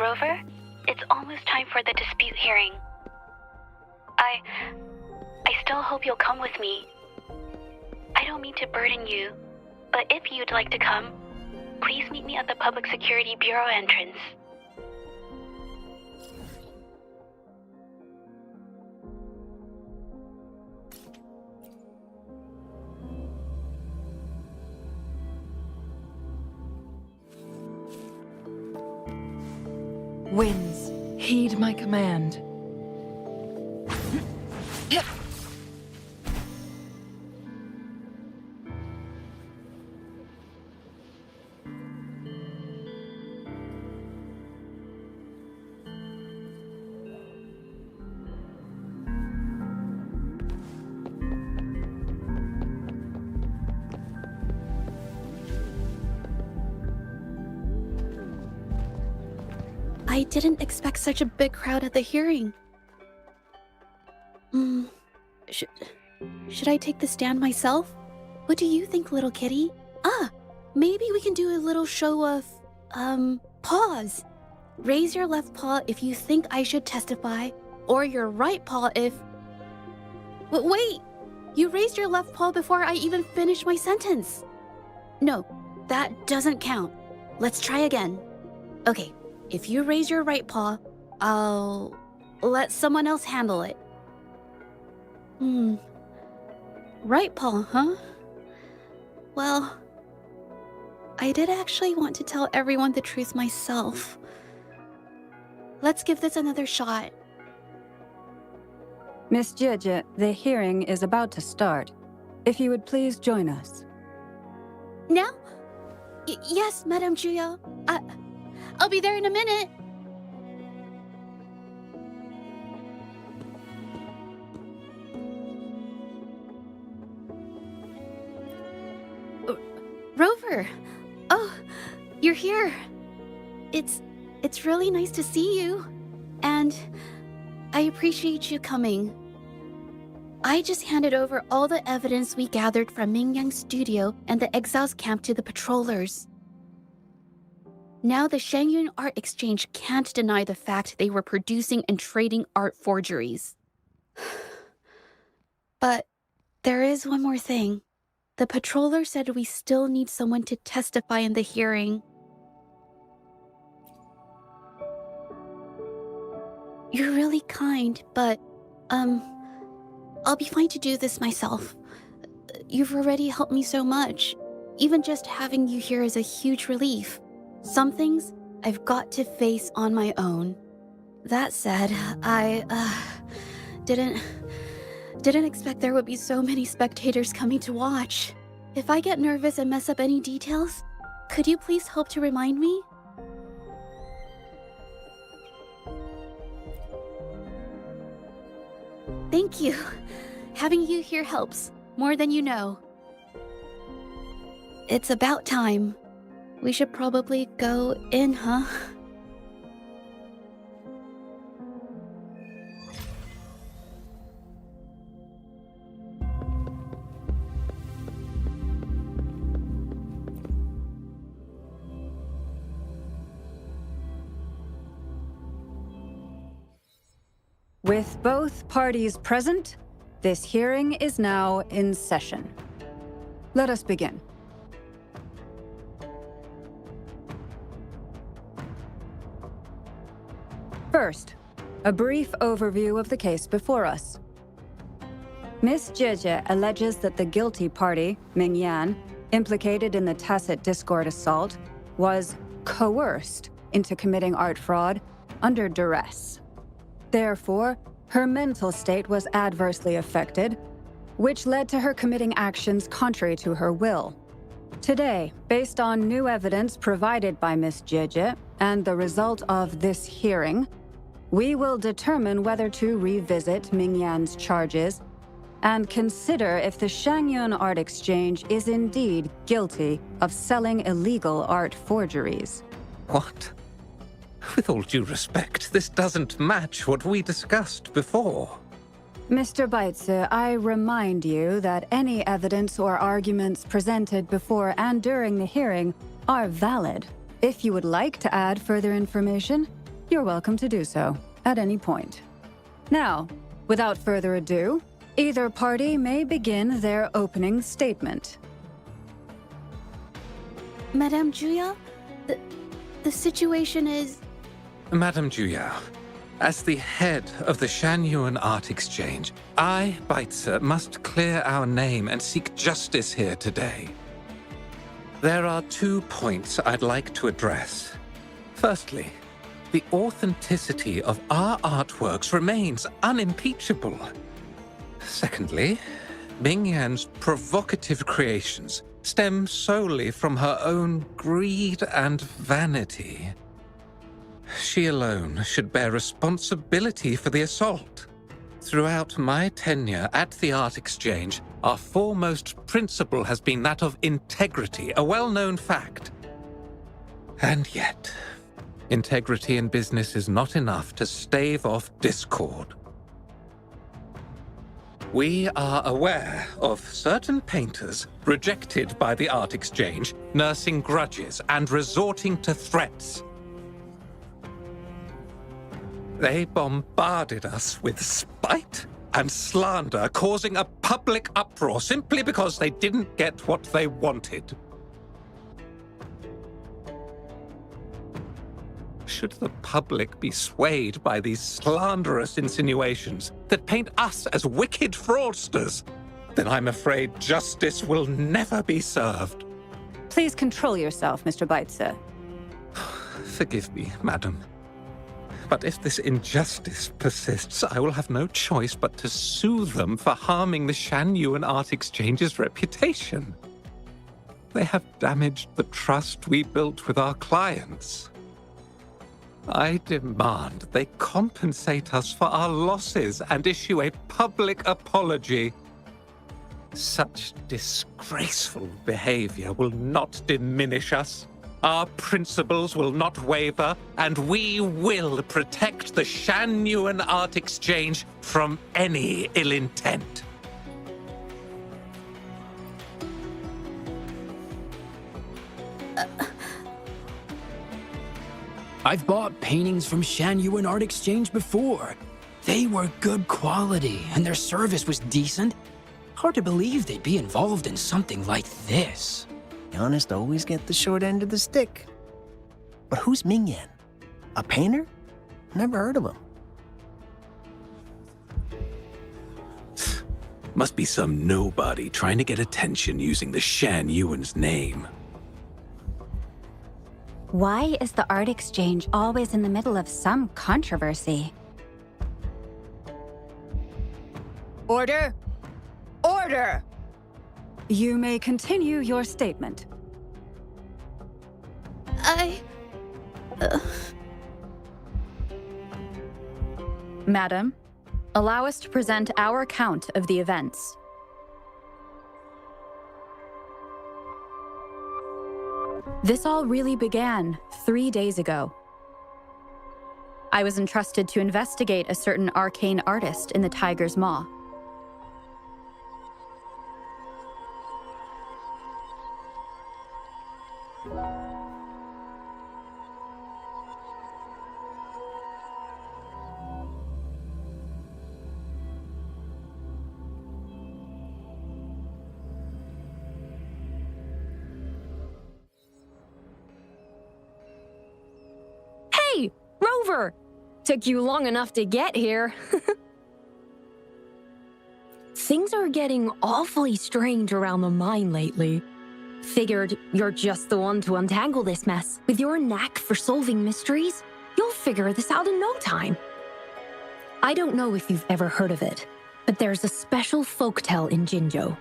Rover, it's almost time for the dispute hearing. I still hope you'll come with me. I don't mean to burden you, but if you'd like to come, please meet me at the Public Security Bureau entrance. Winds, heed my command. I didn't expect such a big crowd at the hearing. Should I take the stand myself? What do you think, little kitty? Maybe we can do a little show of, paws. Raise your left paw if you think I should testify, or your right paw if... Wait! You raised your left paw before I even finished my sentence. No, that doesn't count. Let's try again. Okay. If you raise your right paw, I'll let someone else handle it. Right paw, huh? Well, I did actually want to tell everyone the truth myself. Let's give this another shot. Miss Zhezhi, the hearing is about to start. If you would please join us. Now? Yes, Madame Juya. I'll be there in a minute. Rover! Oh, you're here. It's really nice to see you. And I appreciate you coming. I just handed over all the evidence we gathered from Mingyang's studio and the exiles camp to the patrollers. Now the Shangyun Art Exchange can't deny the fact they were producing and trading art forgeries. But there is one more thing. The patroller said we still need someone to testify in the hearing. You're really kind, but, I'll be fine to do this myself. You've already helped me so much. Even just having you here is a huge relief. Some things I've got to face on my own. That said, I, didn't expect there would be so many spectators coming to watch. If I get nervous and mess up any details, could you please help to remind me? Thank you. Having you here helps, more than you know. It's about time. We should probably go in, huh? With both parties present, this hearing is now in session. Let us begin. First, a brief overview of the case before us. Miss Zhezhi alleges that the guilty party, Mingyan, implicated in the tacit discord assault, was coerced into committing art fraud under duress. Therefore, her mental state was adversely affected, which led to her committing actions contrary to her will. Today, based on new evidence provided by Miss Zhezhi and the result of this hearing, we will determine whether to revisit Mingyan's charges and consider if the Shangyun Art Exchange is indeed guilty of selling illegal art forgeries. What? With all due respect, this doesn't match what we discussed before. Mr. Baitsu, I remind you that any evidence or arguments presented before and during the hearing are valid. If you would like to add further information, you're welcome to do so at any point. Now, without further ado, either party may begin their opening statement. Madame Juya, the situation is... Madame Juya, as the head of the Shanyuan Art Exchange, I, Baitse, must clear our name and seek justice here today. There are 2 points I'd like to address. Firstly, the authenticity of our artworks remains unimpeachable. Secondly, Mingyan's provocative creations stem solely from her own greed and vanity. She alone should bear responsibility for the assault. Throughout my tenure at the Art Exchange, our foremost principle has been that of integrity, a well-known fact. And yet, integrity in business is not enough to stave off discord. We are aware of certain painters rejected by the Art Exchange, nursing grudges and resorting to threats. They bombarded us with spite and slander, causing a public uproar simply because they didn't get what they wanted. Should the public be swayed by these slanderous insinuations that paint us as wicked fraudsters, then I'm afraid justice will never be served. Please control yourself, Mr. Baitse. Forgive me, madam. But if this injustice persists, I will have no choice but to sue them for harming the Shanyuan Art Exchange's reputation. They have damaged the trust we built with our clients. I demand they compensate us for our losses and issue a public apology. Such disgraceful behavior will not diminish us. Our principles will not waver, and we will protect the Shanyuan Art Exchange from any ill intent. I've bought paintings from Shanyuan Art Exchange before. They were good quality, and their service was decent. Hard to believe they'd be involved in something like this. The honest always get the short end of the stick. But who's Mingyan? A painter? Never heard of him. Must be some nobody trying to get attention using the Shanyuan's name. Why is the Art Exchange always in the middle of some controversy? Order! Order! You may continue your statement. Madam, allow us to present our account of the events. This all really began 3 days ago. I was entrusted to investigate a certain arcane artist in the Tiger's Maw. Rover! Took you long enough to get here. Things are getting awfully strange around the mine lately. Figured you're just the one to untangle this mess. With your knack for solving mysteries, you'll figure this out in no time. I don't know if you've ever heard of it, but there's a special folktale in Jinzhou.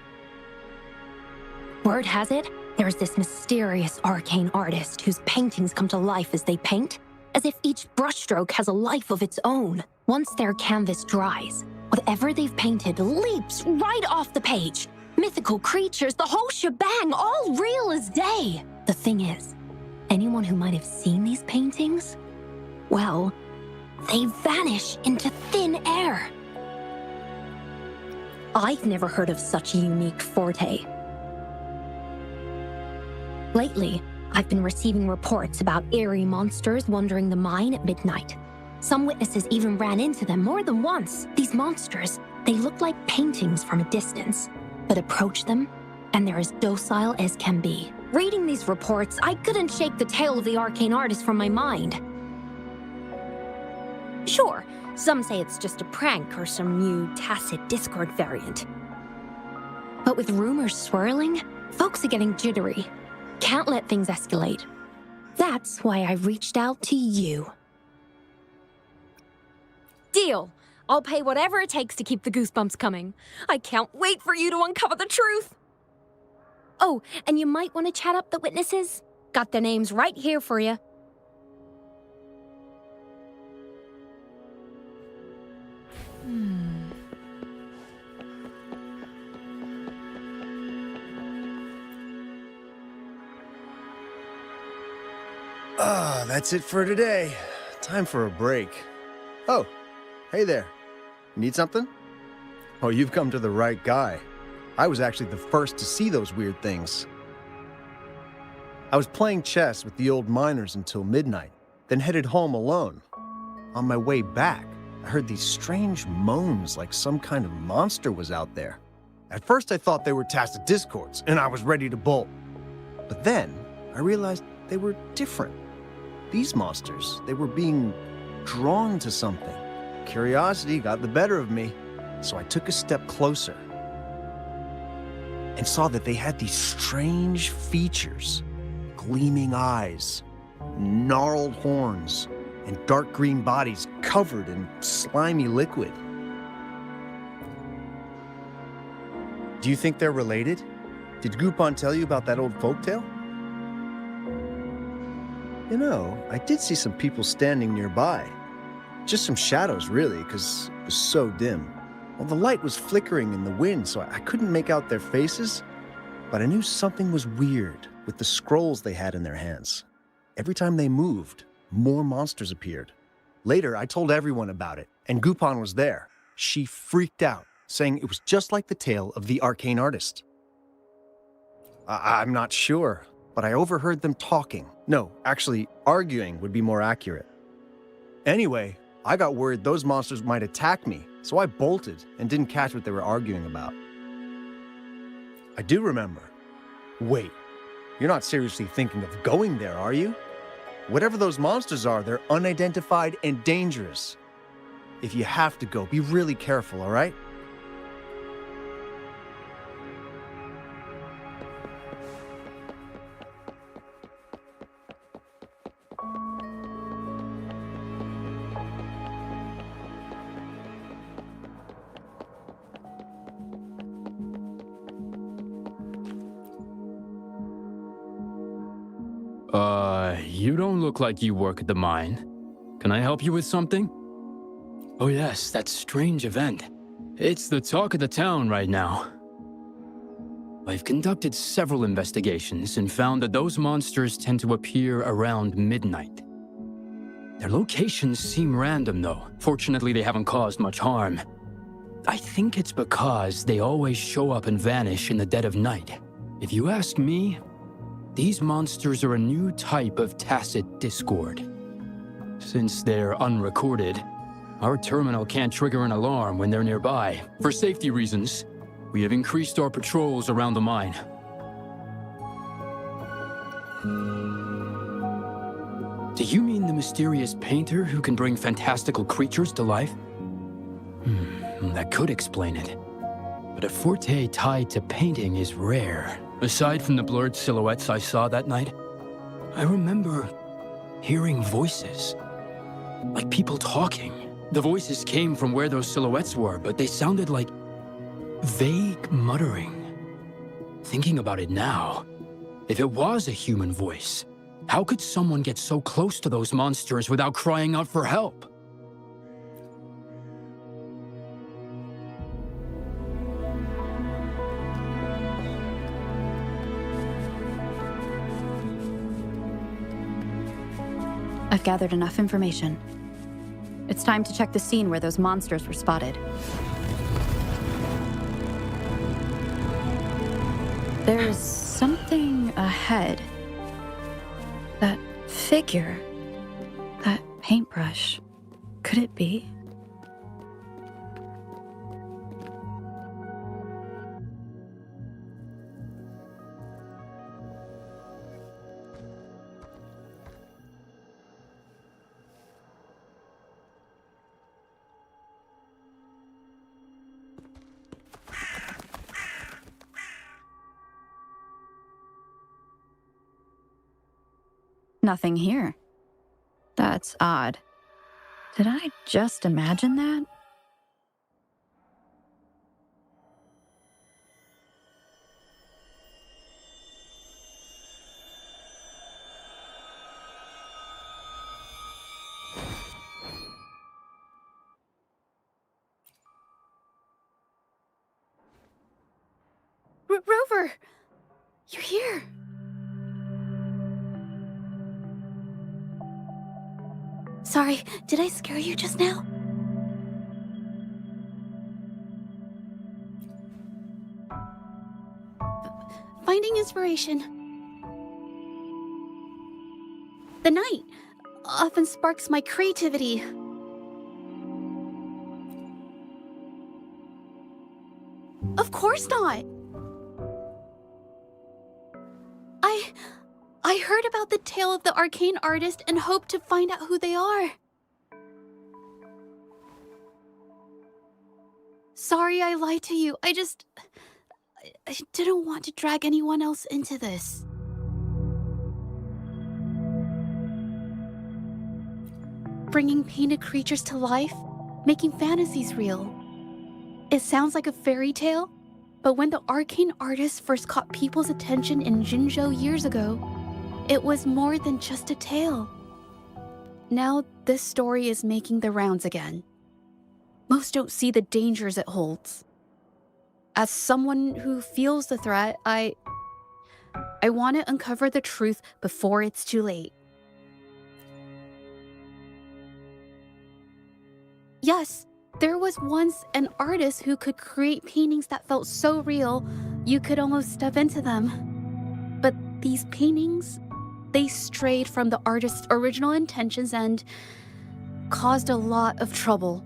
Word has it, there's this mysterious arcane artist whose paintings come to life as they paint, as if each brushstroke has a life of its own. Once their canvas dries, whatever they've painted leaps right off the page. Mythical creatures, the whole shebang, all real as day. The thing is, anyone who might have seen these paintings, well, they vanish into thin air. I've never heard of such a unique forte. Lately, I've been receiving reports about eerie monsters wandering the mine at midnight. Some witnesses even ran into them more than once. These monsters, they look like paintings from a distance, but approach them, and they're as docile as can be. Reading these reports, I couldn't shake the tale of the arcane artist from my mind. Sure, some say it's just a prank or some new tacit Discord variant. But with rumors swirling, folks are getting jittery. Can't let things escalate. That's why I reached out to you. Deal. I'll pay whatever it takes to keep the goosebumps coming. I can't wait for you to uncover the truth. Oh, and you might want to chat up the witnesses. Got their names right here for you. That's it for today. Time for a break. Oh, hey there. Need something? Oh, you've come to the right guy. I was actually the first to see those weird things. I was playing chess with the old miners until midnight, then headed home alone. On my way back, I heard these strange moans like some kind of monster was out there. At first I thought they were tacit discords, and I was ready to bolt. But then I realized they were different. These monsters, they were being drawn to something. Curiosity got the better of me, so I took a step closer and saw that they had these strange features. Gleaming eyes, gnarled horns, and dark green bodies covered in slimy liquid. Do you think they're related? Did Gupon tell you about that old folktale? You know, I did see some people standing nearby. Just some shadows, really, because it was so dim. Well, the light was flickering in the wind, so I couldn't make out their faces, but I knew something was weird with the scrolls they had in their hands. Every time they moved, more monsters appeared. Later, I told everyone about it, and Gupon was there. She freaked out, saying it was just like the tale of the arcane artist. I'm not sure, but I overheard them talking. No, actually, arguing would be more accurate. Anyway, I got worried those monsters might attack me, so I bolted and didn't catch what they were arguing about. I do remember. Wait, you're not seriously thinking of going there, are you? Whatever those monsters are, they're unidentified and dangerous. If you have to go, be really careful, all right? You don't look like you work at the mine. Can I help you with something? Oh yes, that strange event. It's the talk of the town right now. I've conducted several investigations and found that those monsters tend to appear around midnight. Their locations seem random though. Fortunately, they haven't caused much harm. I think it's because they always show up and vanish in the dead of night. If you ask me, these monsters are a new type of tacit discord. Since they're unrecorded, our terminal can't trigger an alarm when they're nearby. For safety reasons, we have increased our patrols around the mine. Do you mean the mysterious painter who can bring fantastical creatures to life? That could explain it. But a forte tied to painting is rare. Aside from the blurred silhouettes I saw that night, I remember hearing voices. Like people talking. The voices came from where those silhouettes were, but they sounded like vague muttering. Thinking about it now, if it was a human voice, how could someone get so close to those monsters without crying out for help? I've gathered enough information. It's time to check the scene where those monsters were spotted. There's something ahead. That figure. That paintbrush. Could it be? Nothing here. That's odd. Did I just imagine that? Rover! You're here! Sorry, did I scare you just now? Finding inspiration. The night often sparks my creativity. Of course not! I heard about the tale of the arcane artist and hoped to find out who they are. Sorry I lied to you. I didn't want to drag anyone else into this. Bringing painted creatures to life, making fantasies real. It sounds like a fairy tale, but when the arcane artist first caught people's attention in Jinzhou years ago, it was more than just a tale. Now this story is making the rounds again. Most don't see the dangers it holds. As someone who feels the threat, I want to uncover the truth before it's too late. Yes, there was once an artist who could create paintings that felt so real, you could almost step into them. But these paintings, they strayed from the artist's original intentions and caused a lot of trouble.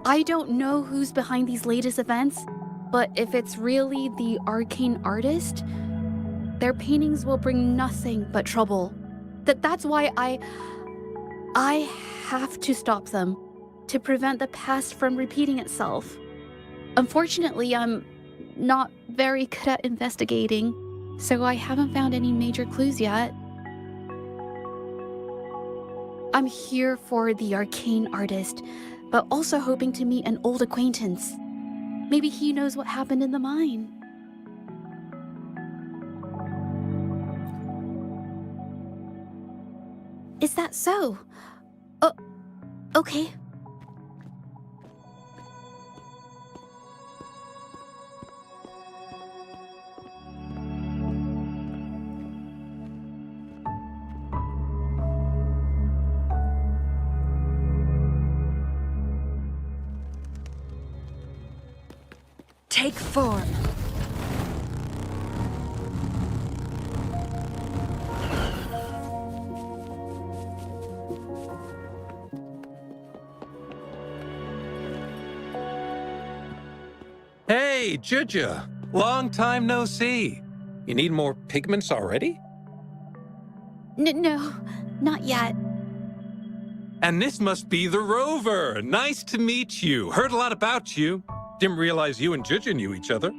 I don't know who's behind these latest events, but if it's really the arcane artist, their paintings will bring nothing but trouble. That's why I have to stop them, to prevent the past from repeating itself. Unfortunately, I'm not very good at investigating, so I haven't found any major clues yet. I'm here for the arcane artist, but also hoping to meet an old acquaintance. Maybe he knows what happened in the mine. Is that so? Oh, okay. Take form. Hey, Zhezhi! Long time no see. You need more pigments already? No, not yet. And this must be the Rover. Nice to meet you. Heard a lot about you. Didn't realize you and Zhezhi knew each other.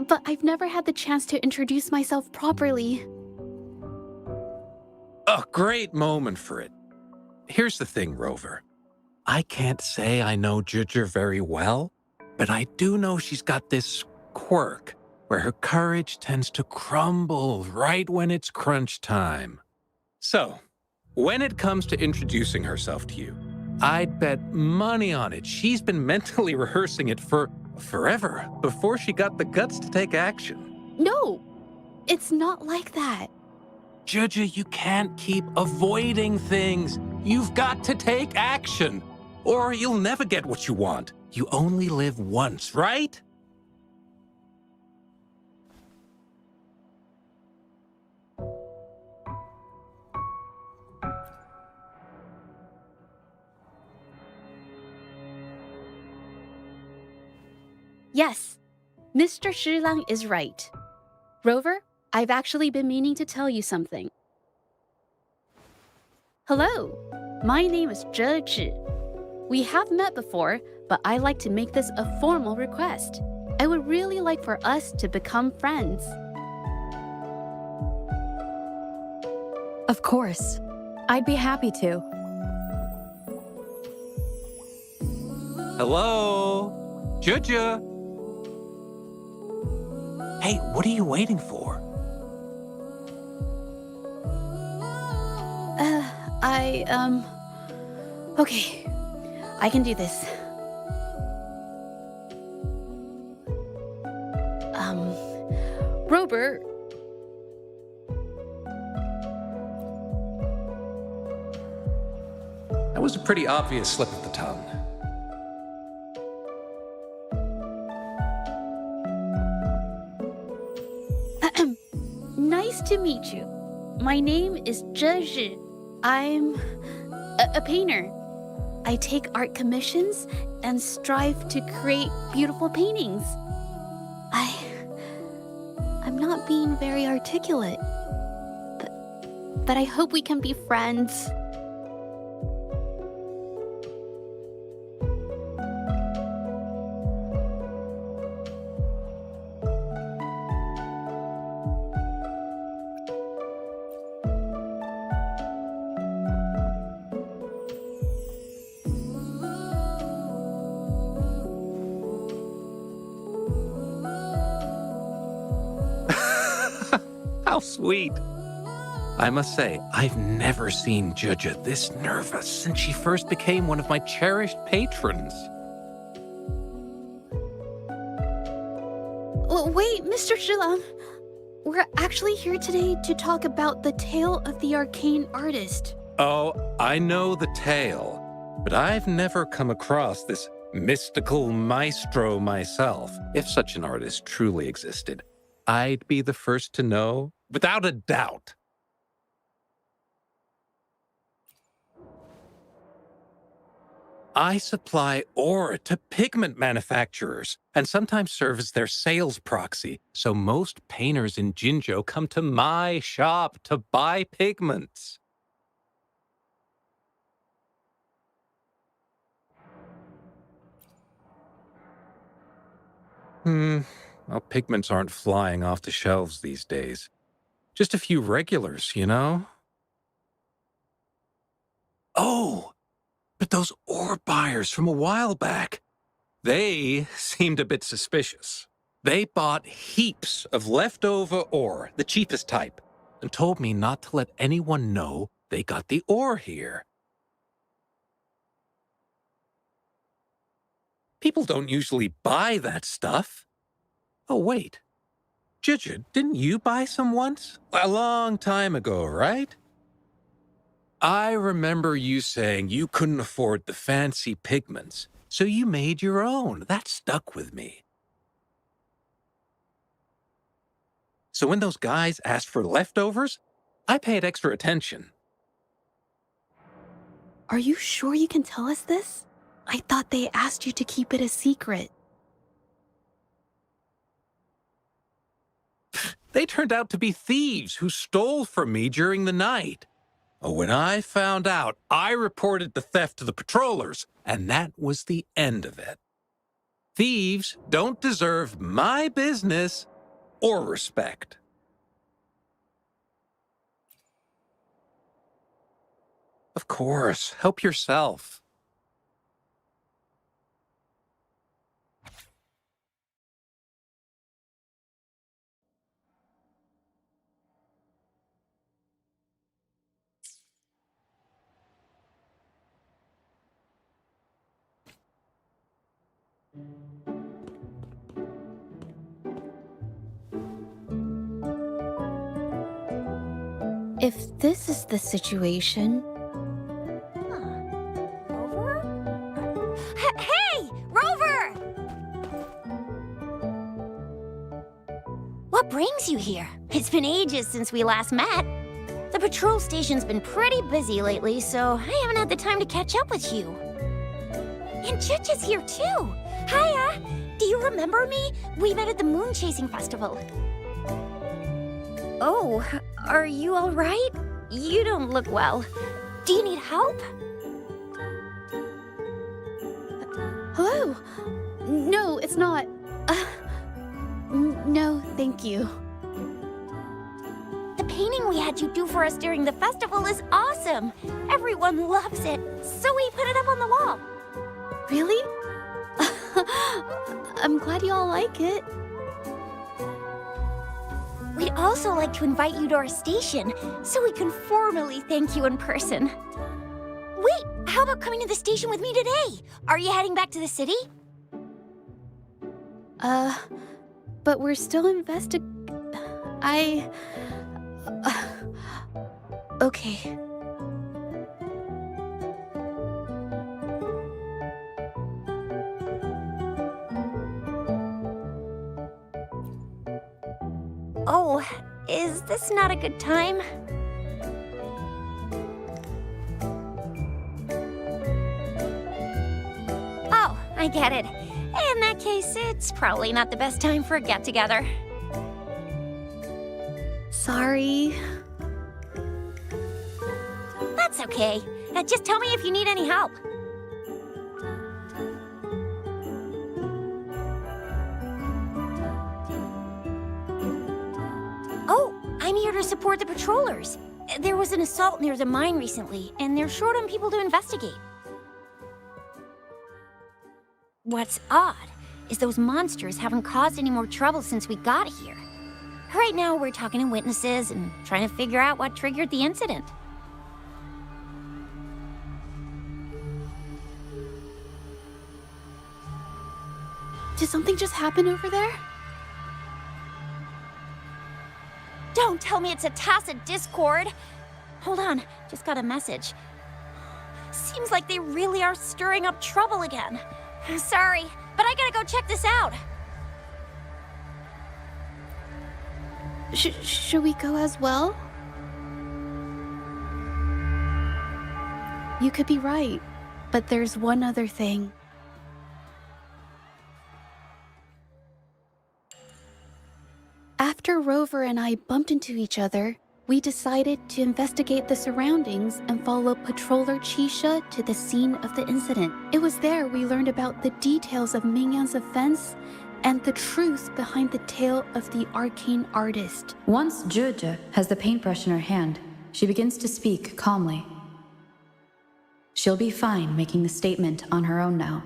But I've never had the chance to introduce myself properly. A great moment for it. Here's the thing, Rover. I can't say I know Zhezhi very well, but I do know she's got this quirk where her courage tends to crumble right when it's crunch time. So, when it comes to introducing herself to you, I'd bet money on it she's been mentally rehearsing it for forever before she got the guts to take action. No, it's not like that. Zhezhi, you can't keep avoiding things. You've got to take action. or you'll never get what you want. You only live once, right? Yes, Mr. Shilang is right. Rover, I've actually been meaning to tell you something. Hello, my name is Zheshi. We have met before, but I like to make this a formal request. I would really like for us to become friends. Of course. I'd be happy to. Hello? Zhezhi? Hey, what are you waiting for? Okay, I can do this. Robert. That was a pretty obvious slip of the tongue. Nice to meet you. My name is Zheshi. I'm a painter. I take art commissions and strive to create beautiful paintings. I'm not being very articulate, but I hope we can be friends. How sweet. I must say, I've never seen Zhezhi this nervous since she first became one of my cherished patrons. Wait, Mr. Shilang. We're actually here today to talk about the tale of the arcane artist. Oh, I know the tale, but I've never come across this mystical maestro myself. If such an artist truly existed, I'd be the first to know, without a doubt. I supply ore to pigment manufacturers and sometimes serve as their sales proxy, so most painters in Jinzhou come to my shop to buy pigments. Well, pigments aren't flying off the shelves these days. Just a few regulars, you know? Oh! But those ore buyers from a while back, they seemed a bit suspicious. They bought heaps of leftover ore, the cheapest type, and told me not to let anyone know they got the ore here. People don't usually buy that stuff. Oh, wait. Zhezhi, didn't you buy some once? A long time ago, right? I remember you saying you couldn't afford the fancy pigments, so you made your own. That stuck with me. So when those guys asked for leftovers, I paid extra attention. Are you sure you can tell us this? I thought they asked you to keep it a secret. They turned out to be thieves who stole from me during the night. When I found out, I reported the theft to the patrollers, and that was the end of it. Thieves don't deserve my business or respect. Of course, help yourself. If this is the situation... Rover? What brings you here? It's been ages since we last met. The patrol station's been pretty busy lately, so I haven't had the time to catch up with you. And Zheji's here too. Hiya! Do you remember me? We met at the Moon Chasing Festival. Oh, are you all right? You don't look well. Do you need help? Hello? No, it's not. No, thank you. The painting we had you do for us during the festival is awesome. Everyone loves it, so we put it up on the wall. Really? I'm glad you all like it. We'd also like to invite you to our station, so we can formally thank you in person. Wait, how about coming to the station with me today? Are you heading back to the city? But we're still okay. Oh, is this not a good time? Oh, I get it. In that case, it's probably not the best time for a get-together. Sorry. That's okay. Just tell me if you need any help. Oh, I'm here to support the patrollers. There was an assault near the mine recently, and they're short on people to investigate. What's odd is those monsters haven't caused any more trouble since we got here. Right now, we're talking to witnesses and trying to figure out what triggered the incident. Did something just happen over there? Don't tell me it's a tacit discord. Hold on, just got a message. Seems like they really are stirring up trouble again. Sorry, but I gotta go check this out. Should we go as well? You could be right, but there's one other thing. After Rover and I bumped into each other, we decided to investigate the surroundings and follow Patroller Chisha to the scene of the incident. It was there we learned about the details of Mingyan's offense and the truth behind the tale of the arcane artist. Once Zheji has the paintbrush in her hand, she begins to speak calmly. She'll be fine making the statement on her own now.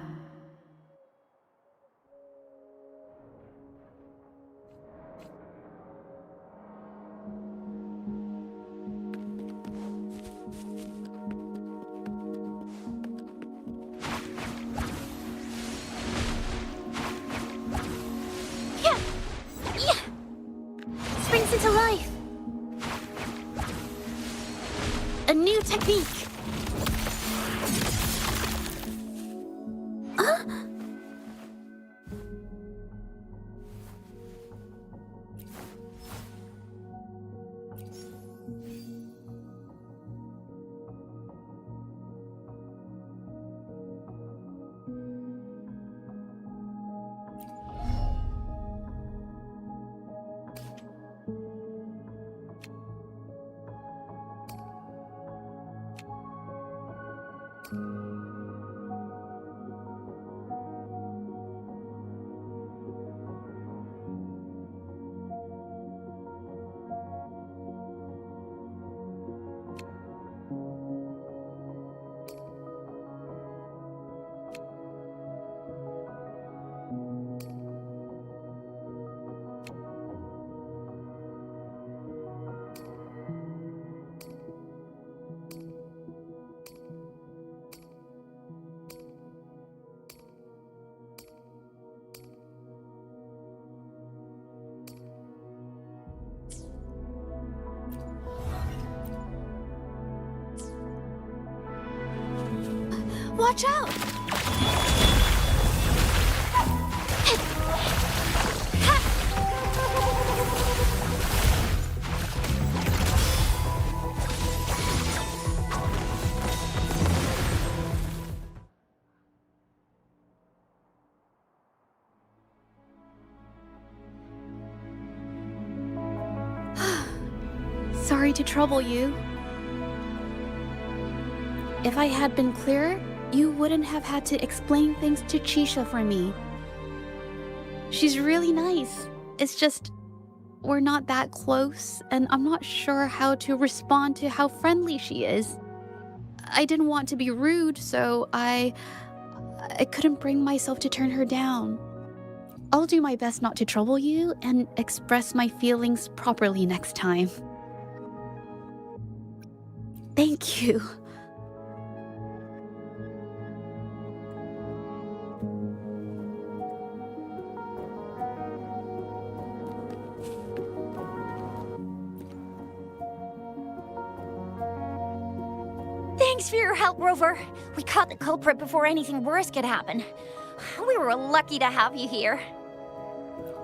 Springs into life. A new technique! Watch out! sorry to trouble you. If I had been clearer, you wouldn't have had to explain things to Chisha for me. She's really nice. It's just, we're not that close, and I'm not sure how to respond to how friendly she is. I didn't want to be rude, so I couldn't bring myself to turn her down. I'll do my best not to trouble you and express my feelings properly next time. Thank you. Thanks for your help, Rover. We caught the culprit before anything worse could happen. We were lucky to have you here.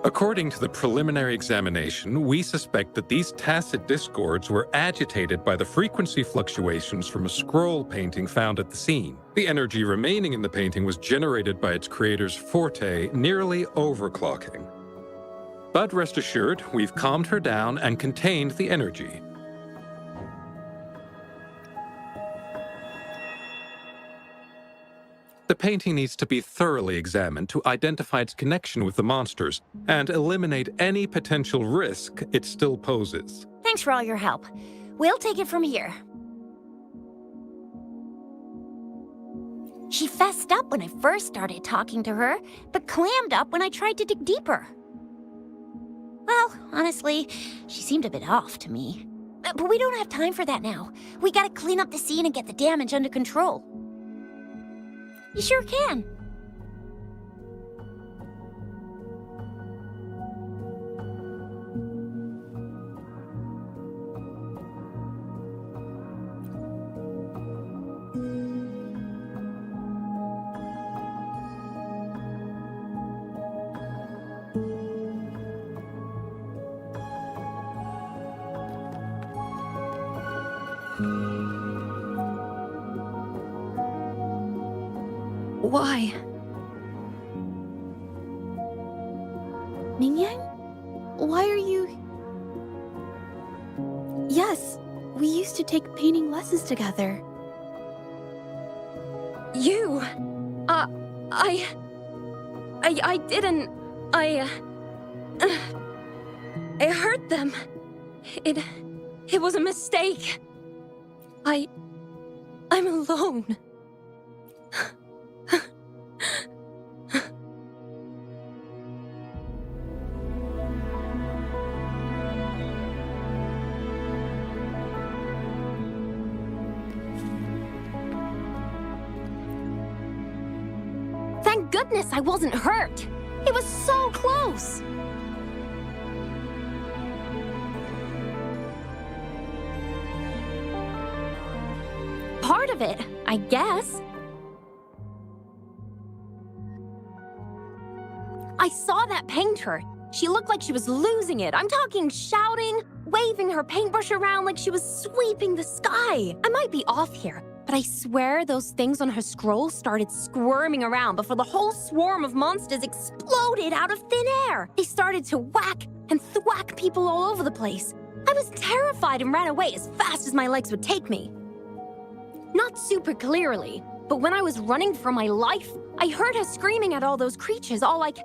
According to the preliminary examination, we suspect that these tacit discords were agitated by the frequency fluctuations from a scroll painting found at the scene. The energy remaining in the painting was generated by its creator's forte, nearly overclocking. But rest assured, we've calmed her down and contained the energy. The painting needs to be thoroughly examined to identify its connection with the monsters and eliminate any potential risk it still poses. Thanks for all your help. We'll take it from here. She fessed up when I first started talking to her, but clammed up when I tried to dig deeper. Well, honestly, she seemed a bit off to me. But we don't have time for that now. We gotta clean up the scene and get the damage under control. You sure can. Why? Mingyang? Why are you... Yes, we used to take painting lessons together. You! I didn't... I hurt them. It was a mistake. I'm alone. Thank goodness I wasn't hurt. It was so close. Part of it, I guess. I saw that painter. She looked like she was losing it. I'm talking shouting, waving her paintbrush around like she was sweeping the sky. I might be off here, but I swear those things on her scroll started squirming around before the whole swarm of monsters exploded out of thin air. They started to whack and thwack people all over the place. I was terrified and ran away as fast as my legs would take me. Not super clearly, but when I was running for my life, I heard her screaming at all those creatures, all like,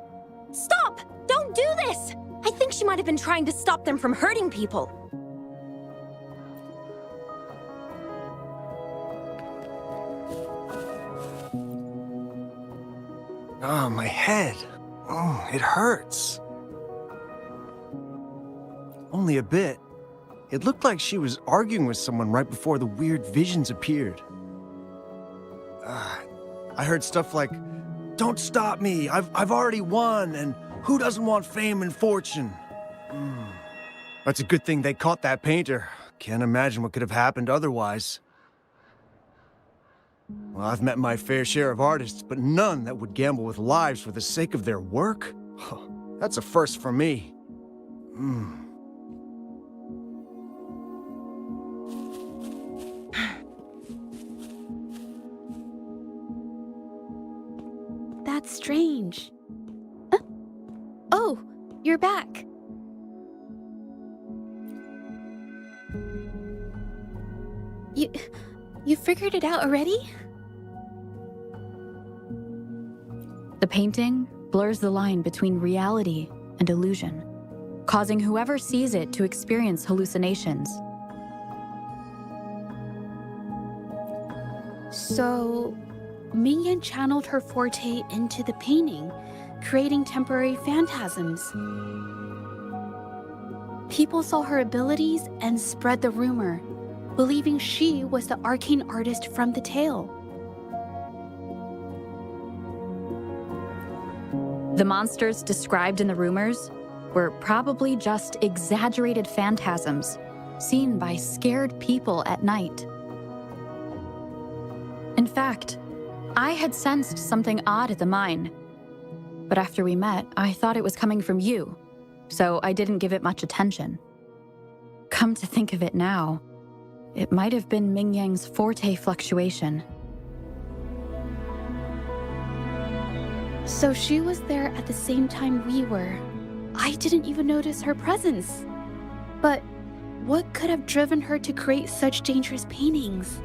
"Stop! Don't do this!" I think she might have been trying to stop them from hurting people. Oh, my head. Oh, it hurts. Only a bit. It looked like she was arguing with someone right before the weird visions appeared. I heard stuff like, "Don't stop me, I've already won, and who doesn't want fame and fortune?" That's a good thing they caught that painter. Can't imagine what could have happened otherwise. Well, I've met my fair share of artists, but none that would gamble with lives for the sake of their work? That's a first for me. That's strange. Oh, you're back. You figured it out already? The painting blurs the line between reality and illusion, causing whoever sees it to experience hallucinations. So, Mingyan channeled her forte into the painting, creating temporary phantasms. People saw her abilities and spread the rumor, believing she was the arcane artist from the tale. The monsters described in the rumors were probably just exaggerated phantasms seen by scared people at night. In fact, I had sensed something odd at the mine, but after we met, I thought it was coming from you, so I didn't give it much attention. Come to think of it now, it might have been Mingyang's forte fluctuation. So she was there at the same time we were. I didn't even notice her presence. But what could have driven her to create such dangerous paintings?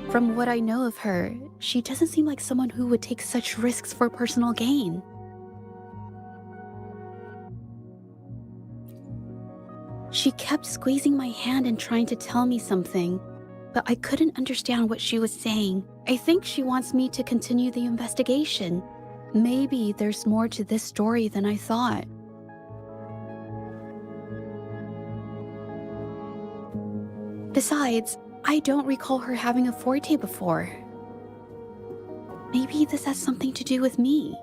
From what I know of her, she doesn't seem like someone who would take such risks for personal gain. She kept squeezing my hand and trying to tell me something, but I couldn't understand what she was saying. I think she wants me to continue the investigation. Maybe there's more to this story than I thought. Besides, I don't recall her having a forte before. Maybe this has something to do with me.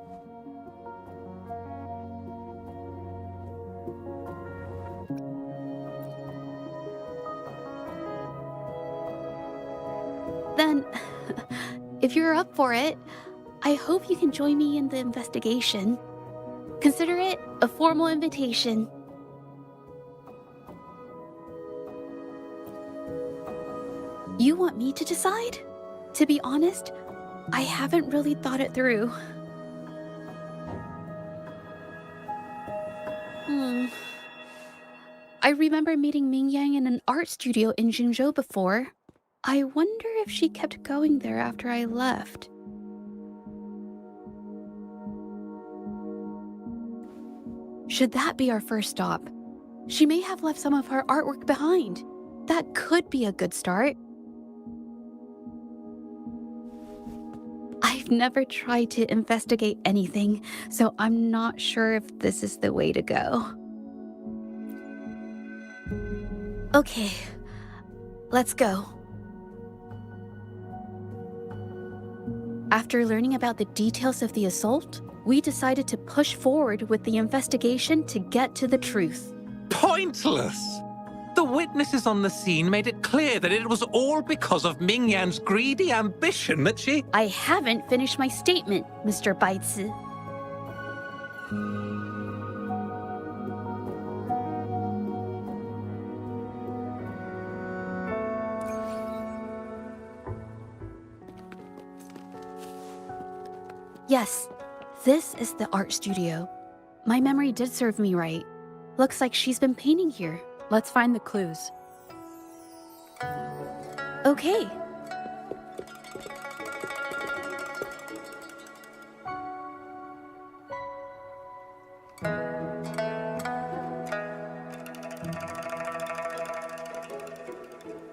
Then, if you're up for it, I hope you can join me in the investigation. Consider it a formal invitation. You want me to decide? To be honest, I haven't really thought it through. I remember meeting Mingyang in an art studio in Jingzhou before. I wonder if she kept going there after I left. Should that be our first stop? She may have left some of her artwork behind. That could be a good start. I've never tried to investigate anything, so I'm not sure if this is the way to go. Okay, let's go. After learning about the details of the assault, we decided to push forward with the investigation to get to the truth. Pointless! The witnesses on the scene made it clear that it was all because of Mingyan's greedy ambition that she... I haven't finished my statement, Mr. Baizi. Yes, this is the art studio. My memory did serve me right. Looks like she's been painting here. Let's find the clues. Okay.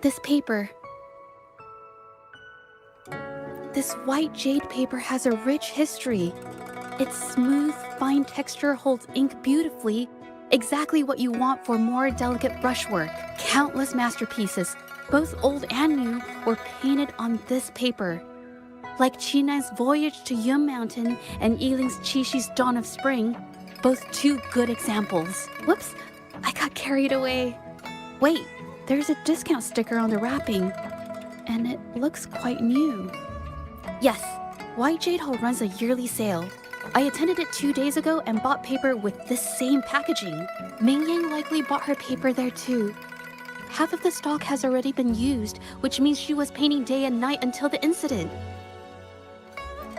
This paper. This white jade paper has a rich history. Its smooth, fine texture holds ink beautifully, exactly what you want for more delicate brushwork. Countless masterpieces, both old and new, were painted on this paper. Like Qinan's Voyage to Yun Mountain and Yiling's Qixi's Dawn of Spring, both two good examples. Whoops, I got carried away. Wait, there's a discount sticker on the wrapping, and it looks quite new. Yes, White Jade Hall runs a yearly sale. I attended it 2 days ago and bought paper with this same packaging. Mingyang likely bought her paper there too. Half of the stock has already been used, which means she was painting day and night until the incident.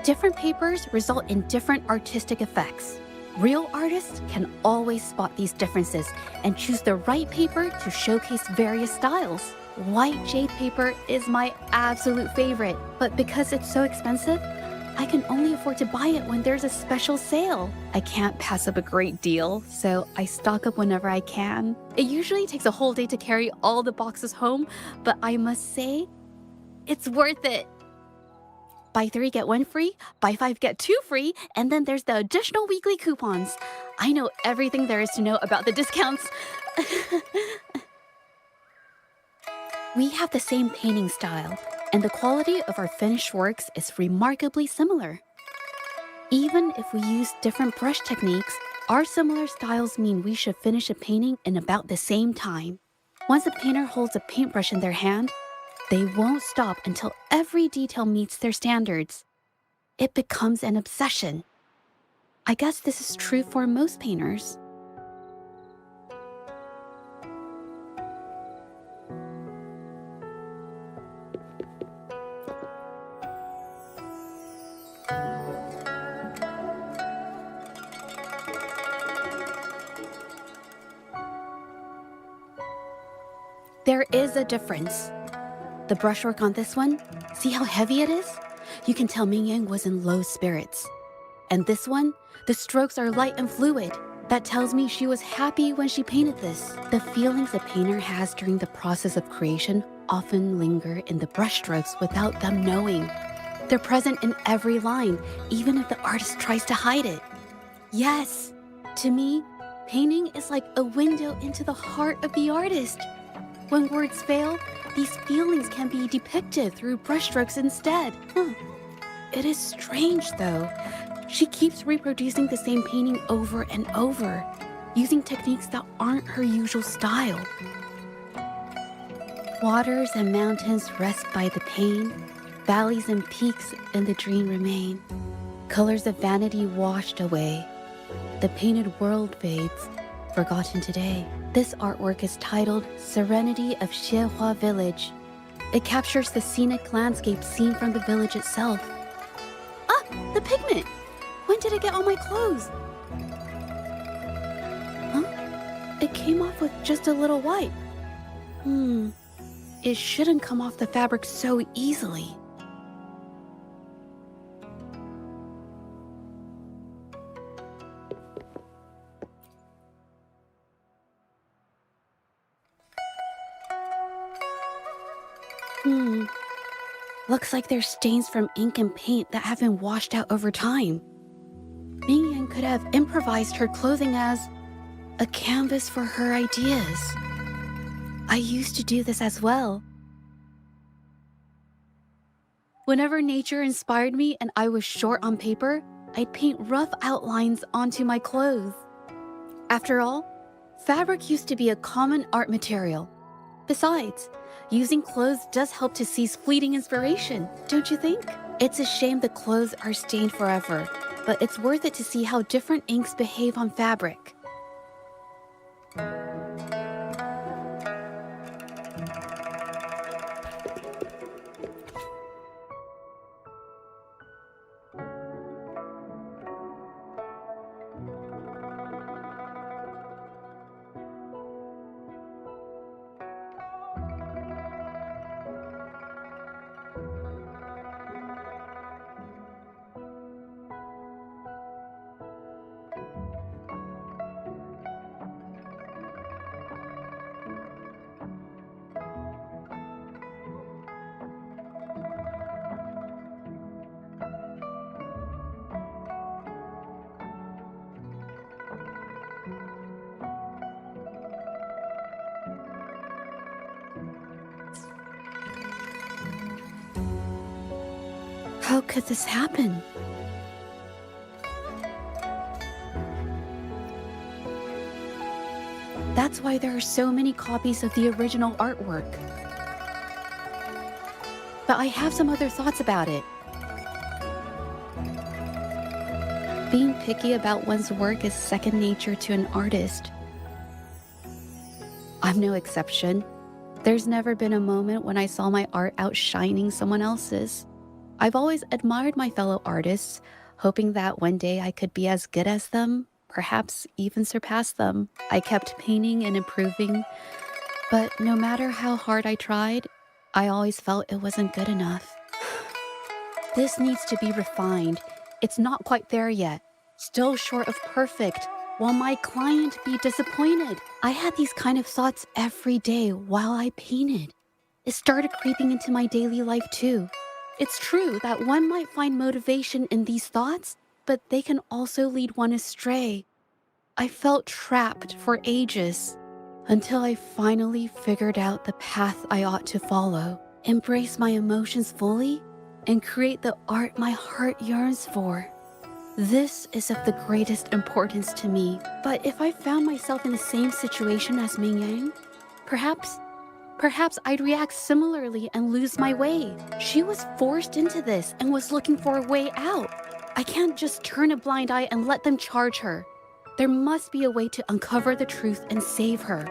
Different papers result in different artistic effects. Real artists can always spot these differences and choose the right paper to showcase various styles. White jade paper is my absolute favorite, but because it's so expensive, I can only afford to buy it when there's a special sale. I can't pass up a great deal, so I stock up whenever I can. It usually takes a whole day to carry all the boxes home, but I must say, it's worth it. Buy 3, get 1 free, buy 5, get 2 free, and then there's the additional weekly coupons. I know everything there is to know about the discounts. We have the same painting style, and the quality of our finished works is remarkably similar. Even if we use different brush techniques, our similar styles mean we should finish a painting in about the same time. Once a painter holds a paintbrush in their hand, they won't stop until every detail meets their standards. It becomes an obsession. I guess this is true for most painters. There is a difference. The brushwork on this one, see how heavy it is? You can tell Mingyang was in low spirits. And this one, the strokes are light and fluid. That tells me she was happy when she painted this. The feelings a painter has during the process of creation often linger in the brushstrokes without them knowing. They're present in every line, even if the artist tries to hide it. Yes, to me, painting is like a window into the heart of the artist. When words fail, these feelings can be depicted through brushstrokes instead. It is strange, though. She keeps reproducing the same painting over and over, using techniques that aren't her usual style. Waters and mountains rest by the pane, valleys and peaks in the dream remain. Colors of vanity washed away. The painted world fades, forgotten today. This artwork is titled Serenity of Xiehua Village. It captures the scenic landscape seen from the village itself. Ah, the pigment! When did it get on my clothes? Huh? It came off with just a little wipe. It shouldn't come off the fabric so easily. Looks like there's stains from ink and paint that have been washed out over time. Mingyang could have improvised her clothing as a canvas for her ideas. I used to do this as well. Whenever nature inspired me and I was short on paper, I'd paint rough outlines onto my clothes. After all, fabric used to be a common art material. Besides, using clothes does help to seize fleeting inspiration, don't you think? It's a shame the clothes are stained forever, but it's worth it to see how different inks behave on fabric. How could this happen? That's why there are so many copies of the original artwork. But I have some other thoughts about it. Being picky about one's work is second nature to an artist. I'm no exception. There's never been a moment when I saw my art outshining someone else's. I've always admired my fellow artists, hoping that one day I could be as good as them, perhaps even surpass them. I kept painting and improving, but no matter how hard I tried, I always felt it wasn't good enough. This needs to be refined. It's not quite there yet. Still short of perfect. Will my client be disappointed? I had these kind of thoughts every day while I painted. It started creeping into my daily life too. It's true that one might find motivation in these thoughts, but they can also lead one astray. I felt trapped for ages until I finally figured out the path I ought to follow, embrace my emotions fully, and create the art my heart yearns for. This is of the greatest importance to me, but if I found myself in the same situation as Ming Yang, perhaps I'd react similarly and lose my way. She was forced into this and was looking for a way out. I can't just turn a blind eye and let them charge her. There must be a way to uncover the truth and save her.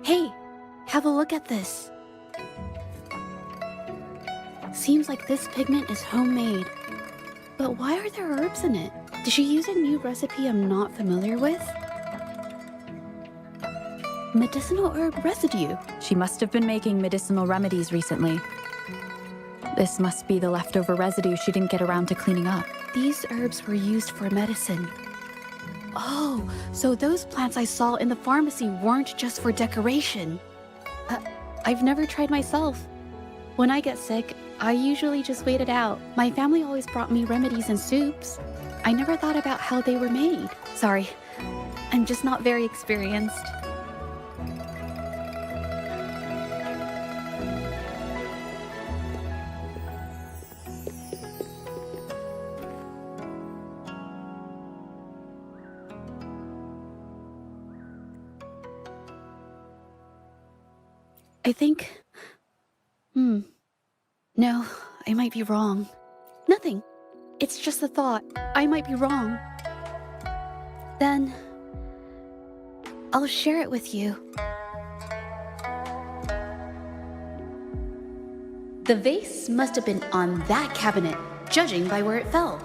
Hey, have a look at this. Seems like this pigment is homemade. But why are there herbs in it? Did she use a new recipe I'm not familiar with? Medicinal herb residue. She must have been making medicinal remedies recently. This must be the leftover residue she didn't get around to cleaning up. These herbs were used for medicine. Oh, so those plants I saw in the pharmacy weren't just for decoration. I've never tried myself. When I get sick, I usually just wait it out. My family always brought me remedies and soups. I never thought about how they were made. Sorry, I'm just not very experienced. I think... No, I might be wrong. Nothing. It's just a thought. I might be wrong. Then... I'll share it with you. The vase must have been on that cabinet, judging by where it fell.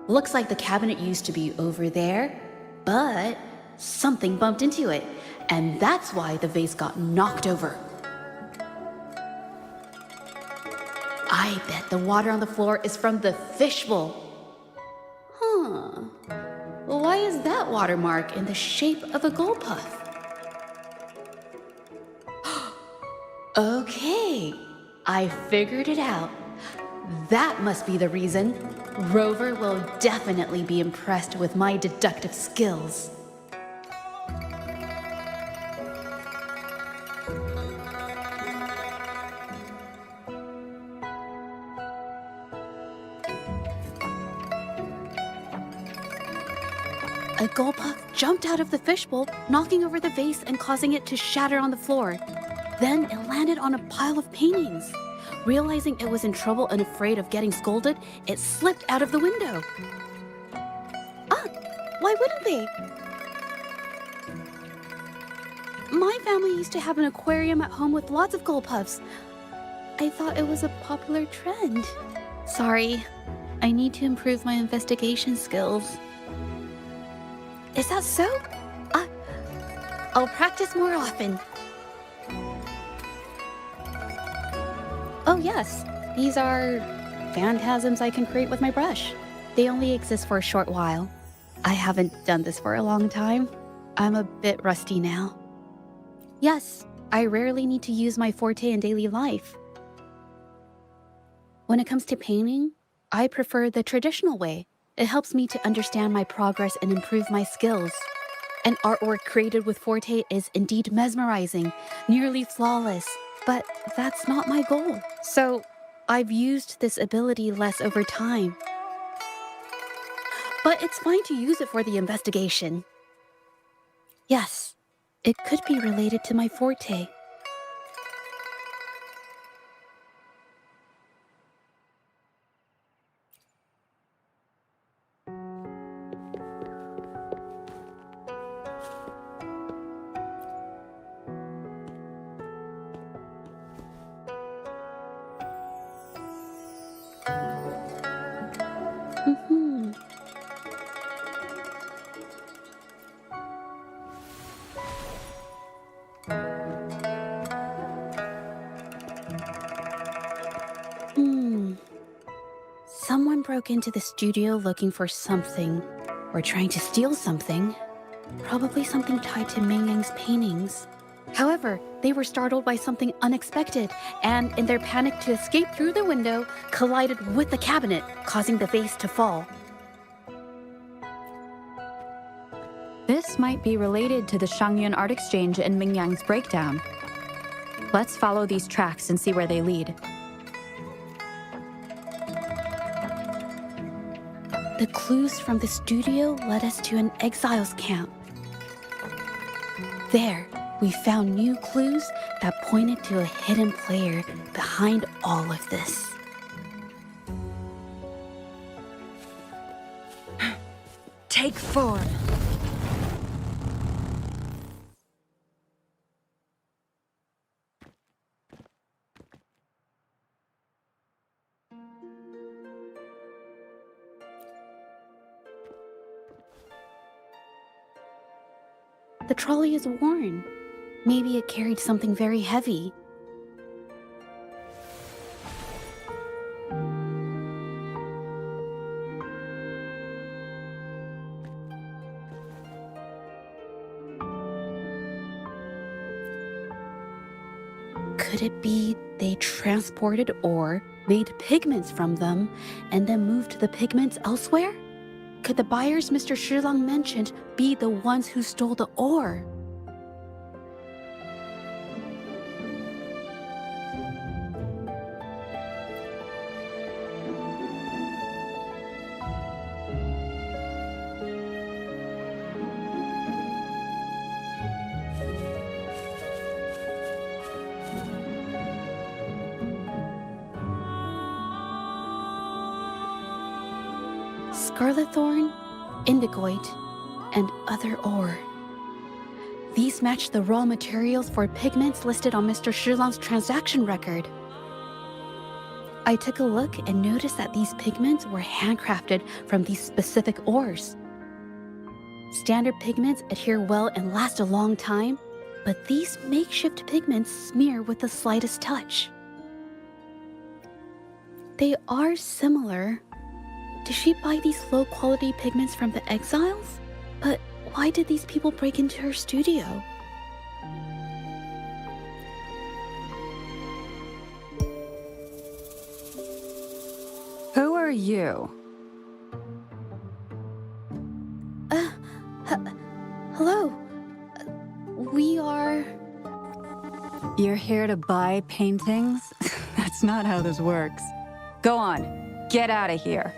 Looks like the cabinet used to be over there, but something bumped into it, and that's why the vase got knocked over. I bet the water on the floor is from the fishbowl. Huh. Why is that watermark in the shape of a gull puff? Okay, I figured it out. That must be the reason. Rover will definitely be impressed with my deductive skills. A gull puff jumped out of the fishbowl, knocking over the vase and causing it to shatter on the floor. Then it landed on a pile of paintings. Realizing it was in trouble and afraid of getting scolded, it slipped out of the window. Why wouldn't they? My family used to have an aquarium at home with lots of gull puffs. I thought it was a popular trend. Sorry, I need to improve my investigation skills. Is that so? I'll practice more often. Oh yes, these are phantasms I can create with my brush. They only exist for a short while. I haven't done this for a long time. I'm a bit rusty now. Yes, I rarely need to use my forte in daily life. When it comes to painting, I prefer the traditional way. It helps me to understand my progress and improve my skills. An artwork created with Forte is indeed mesmerizing, nearly flawless, but that's not my goal. So I've used this ability less over time. But it's fine to use it for the investigation. Yes, it could be related to my Forte. Someone broke into the studio looking for something, or trying to steal something. Probably something tied to Ming Yang's paintings. However, they were startled by something unexpected, and in their panic to escape through the window, collided with the cabinet, causing the vase to fall. This might be related to the Shangyun art exchange and Mingyang's breakdown. Let's follow these tracks and see where they lead. The clues from the studio led us to an exiles camp. There, we found new clues that pointed to a hidden player behind all of this. Take form. The trolley is worn. Maybe it carried something very heavy. Could it be they transported ore, made pigments from them, and then moved the pigments elsewhere? Could the buyers Mr. Shilang mentioned be the ones who stole the ore? Scarlet thorn, indigoite, and other ore. These match the raw materials for pigments listed on Mr. Shilang's transaction record. I took a look and noticed that these pigments were handcrafted from these specific ores. Standard pigments adhere well and last a long time, but these makeshift pigments smear with the slightest touch. They are similar. Did she buy these low-quality pigments from the exiles? But why did these people break into her studio? Who are you? Hello. We are... You're here to buy paintings? That's not how this works. Go on, get out of here.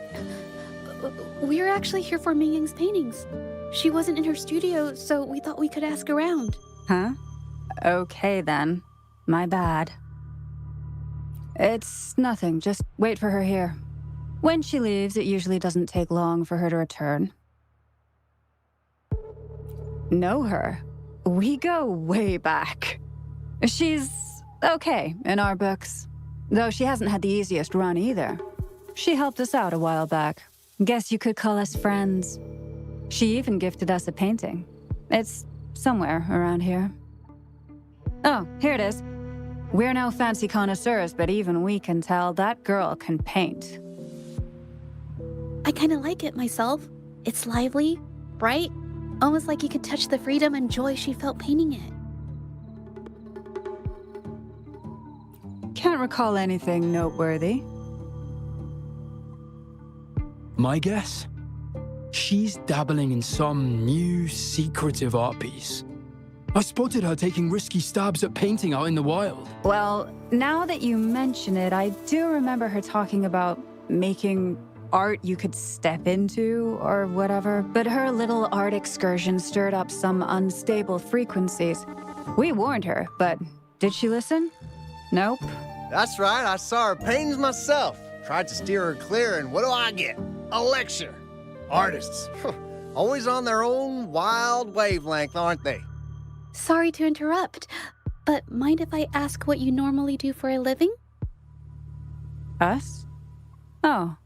We're actually here for Ming Yang's paintings. She wasn't in her studio, so we thought we could ask around. Huh? Okay then. My bad. It's nothing, just wait for her here. When she leaves, it usually doesn't take long for her to return. Know her? We go way back. She's okay in our books, though she hasn't had the easiest run either. She helped us out a while back. Guess you could call us friends. She even gifted us a painting. It's somewhere around here. Oh, here it is. We're no fancy connoisseurs, but even we can tell that girl can paint. I kind of like it myself. It's lively, bright, almost like you could touch the freedom and joy she felt painting it. Can't recall anything noteworthy. My guess? She's dabbling in some new, secretive art piece. I spotted her taking risky stabs at painting out in the wild. Well, now that you mention it, I do remember her talking about making art you could step into or whatever. But her little art excursion stirred up some unstable frequencies. We warned her, but did she listen? Nope. That's right, I saw her paintings myself. Tried to steer her clear, and what do I get? A lecture. Artists. Always on their own wild wavelength, aren't they? Sorry to interrupt, but mind if I ask what you normally do for a living? Us? Oh,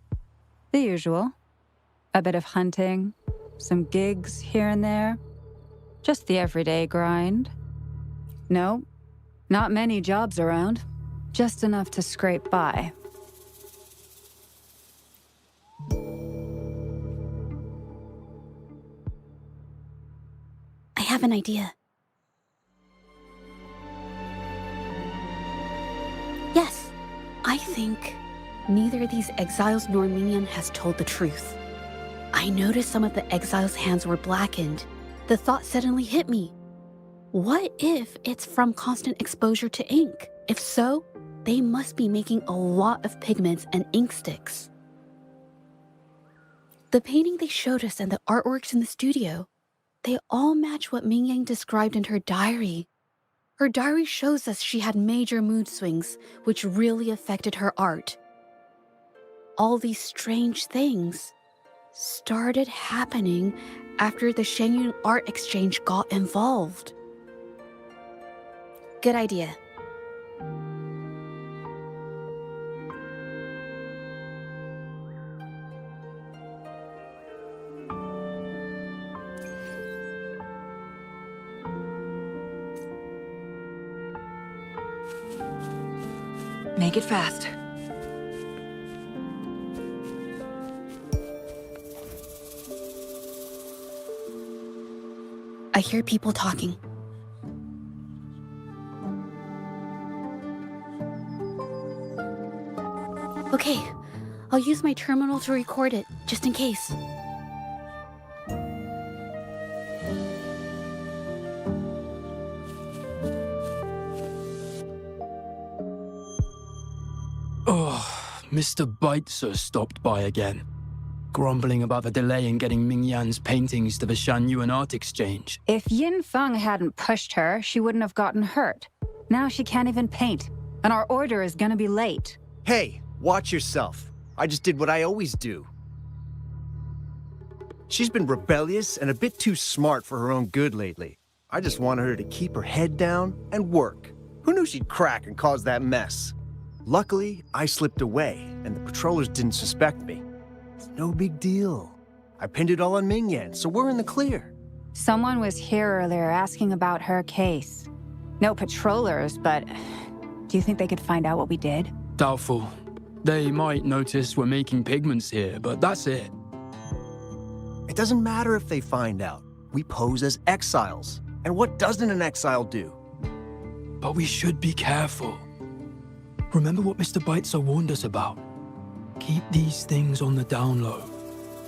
the usual. A bit of hunting, some gigs here and there. Just the everyday grind. No, not many jobs around. Just enough to scrape by. I have an idea. Yes, I think neither of these exiles nor Mingyan has told the truth. I noticed some of the exiles' hands were blackened. The thought suddenly hit me. What if it's from constant exposure to ink? If so, they must be making a lot of pigments and ink sticks. The painting they showed us and the artworks in the studio, they all match what Mingyang described in her diary. Her diary shows us she had major mood swings, which really affected her art. All these strange things started happening after the Shenyun Art Exchange got involved. Good idea. Make it fast. I hear people talking. Okay, I'll use my terminal to record it, just in case. Oh, Mr. Baitzer stopped by again, grumbling about the delay in getting Mingyan's paintings to the Shanyuan Art Exchange. If Yin Feng hadn't pushed her, she wouldn't have gotten hurt. Now she can't even paint, and our order is gonna be late. Hey, watch yourself. I just did what I always do. She's been rebellious and a bit too smart for her own good lately. I just wanted her to keep her head down and work. Who knew she'd crack and cause that mess? Luckily, I slipped away, and the patrollers didn't suspect me. It's no big deal. I pinned it all on Mingyan, so we're in the clear. Someone was here earlier asking about her case. No patrollers, but do you think they could find out what we did? Doubtful. They might notice we're making pigments here, but that's it. It doesn't matter if they find out. We pose as exiles. And what doesn't an exile do? But we should be careful. Remember what Mr. Baitzer warned us about? Keep these things on the down low.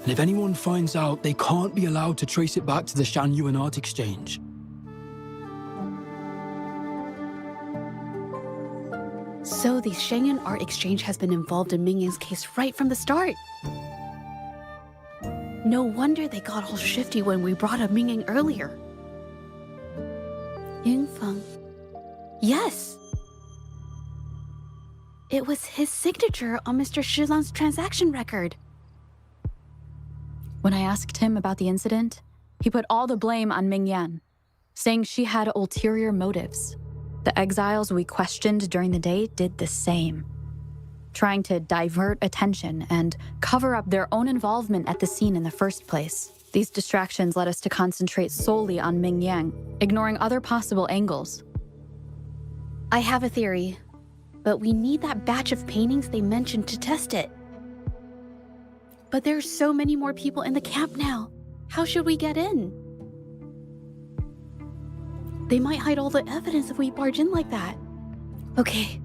And if anyone finds out, they can't be allowed to trace it back to the Shanyuan Art Exchange. So the Shenyun Art Exchange has been involved in Mingyang's case right from the start. No wonder they got all shifty when we brought up Mingyang earlier. Yingfeng. Yes! It was his signature on Mr. Shilan's transaction record. When I asked him about the incident, he put all the blame on Mingyan, saying she had ulterior motives. The exiles we questioned during the day did the same, trying to divert attention and cover up their own involvement at the scene in the first place. These distractions led us to concentrate solely on Mingyang, ignoring other possible angles. I have a theory, but we need that batch of paintings they mentioned to test it. But there's so many more people in the camp now. How should we get in? They might hide all the evidence if we barge in like that. Okay.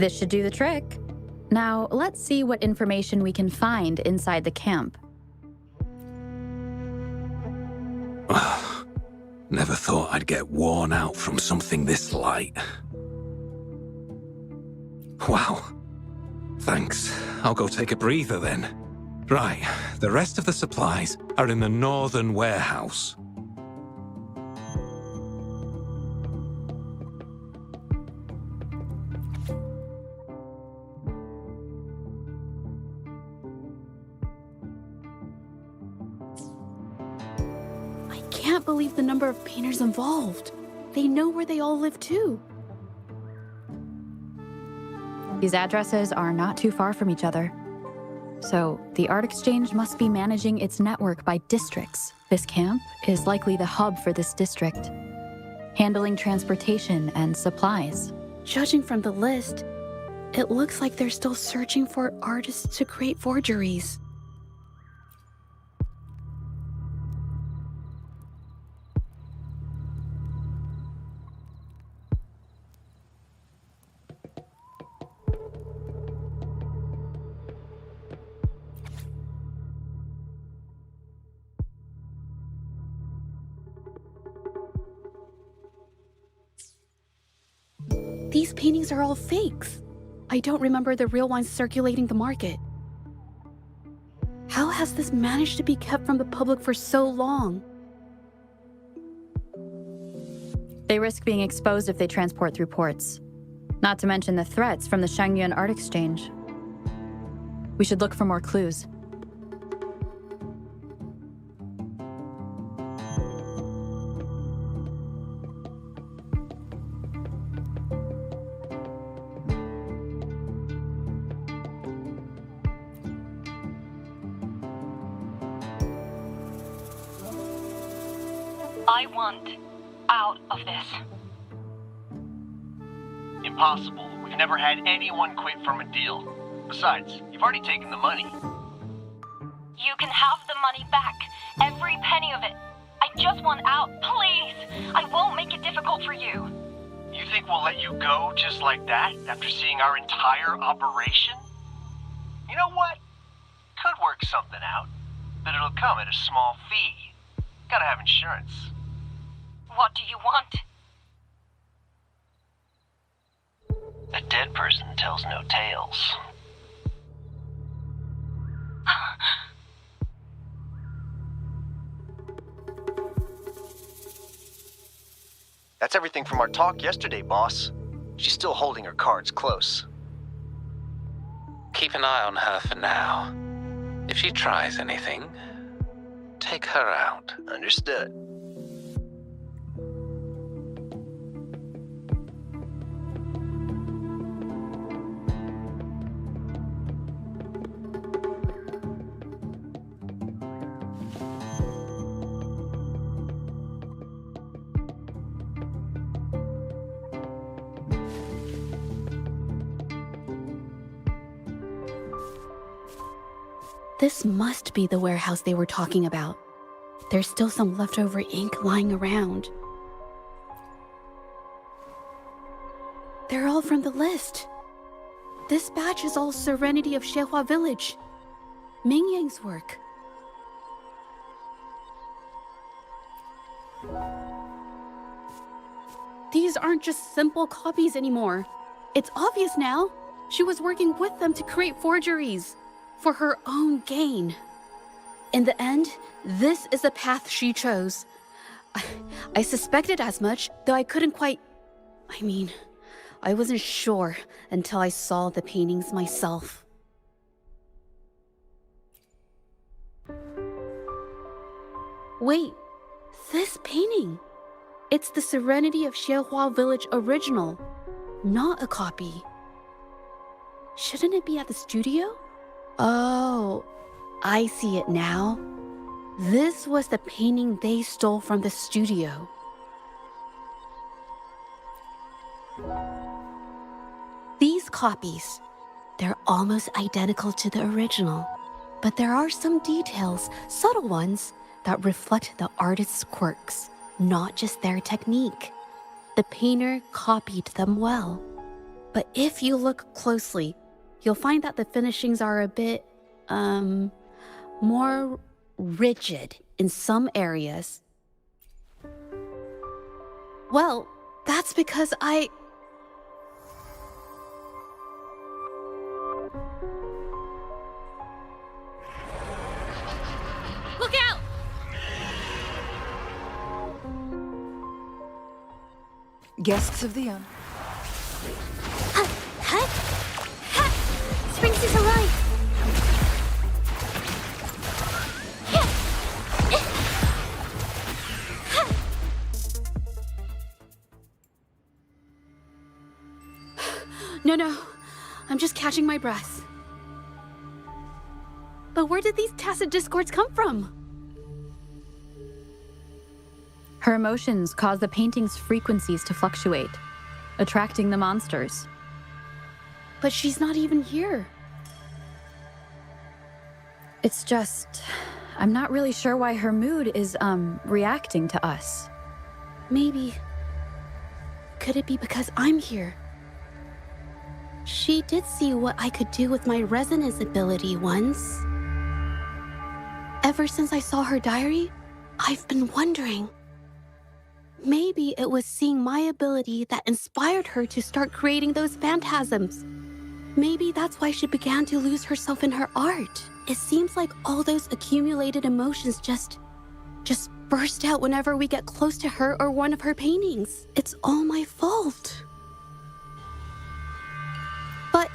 This should do the trick. Now, let's see what information we can find inside the camp. Never thought I'd get worn out from something this light. Wow. Thanks. I'll go take a breather then. Right, the rest of the supplies are in the northern warehouse. I can't believe the number of painters involved. They know where they all live too. These addresses are not too far from each other. So, the Art Exchange must be managing its network by districts. This camp is likely the hub for this district, handling transportation and supplies. Judging from the list, it looks like they're still searching for artists to create forgeries. These paintings are all fakes. I don't remember the real ones circulating the market. How has this managed to be kept from the public for so long? They risk being exposed if they transport through ports. Not to mention the threats from the Shangyuan Art Exchange. We should look for more clues. I want out of this. Impossible. We've never had anyone quit from a deal. Besides, you've already taken the money. You can have the money back. Every penny of it. I just want out, please. I won't make it difficult for you. You think we'll let you go just like that after seeing our entire operation? You know what? Could work something out, but it'll come at a small fee. Gotta have insurance. What do you want? A dead person tells no tales. That's everything from our talk yesterday, boss. She's still holding her cards close. Keep an eye on her for now. If she tries anything, take her out. Understood. This must be the warehouse they were talking about. There's still some leftover ink lying around. They're all from the list. This batch is all Serenity of Xehua Village. Ming Yang's work. These aren't just simple copies anymore. It's obvious now. She was working with them to create forgeries for her own gain. In the end, this is the path she chose. I suspected as much, though I couldn't quite... I wasn't sure until I saw the paintings myself. Wait, this painting. It's the Serenity of Xehua Village original, not a copy. Shouldn't it be at the studio? Oh, I see it now. This was the painting they stole from the studio. These copies, they're almost identical to the original, but there are some details, subtle ones, that reflect the artist's quirks, not just their technique. The painter copied them well. But if you look closely, you'll find that the finishings are a bit, more rigid in some areas. Well, that's because Look out! Guests of the inn. Springs is alive! No. I'm just catching my breath. But where did these tacit discords come from? Her emotions cause the painting's frequencies to fluctuate, attracting the monsters. But she's not even here. It's just... I'm not really sure why her mood is, reacting to us. Maybe. Could it be because I'm here? She did see what I could do with my resonance ability once. Ever since I saw her diary, I've been wondering. Maybe it was seeing my ability that inspired her to start creating those phantasms. Maybe that's why she began to lose herself in her art. It seems like all those accumulated emotions just burst out whenever we get close to her or one of her paintings. It's all my fault. But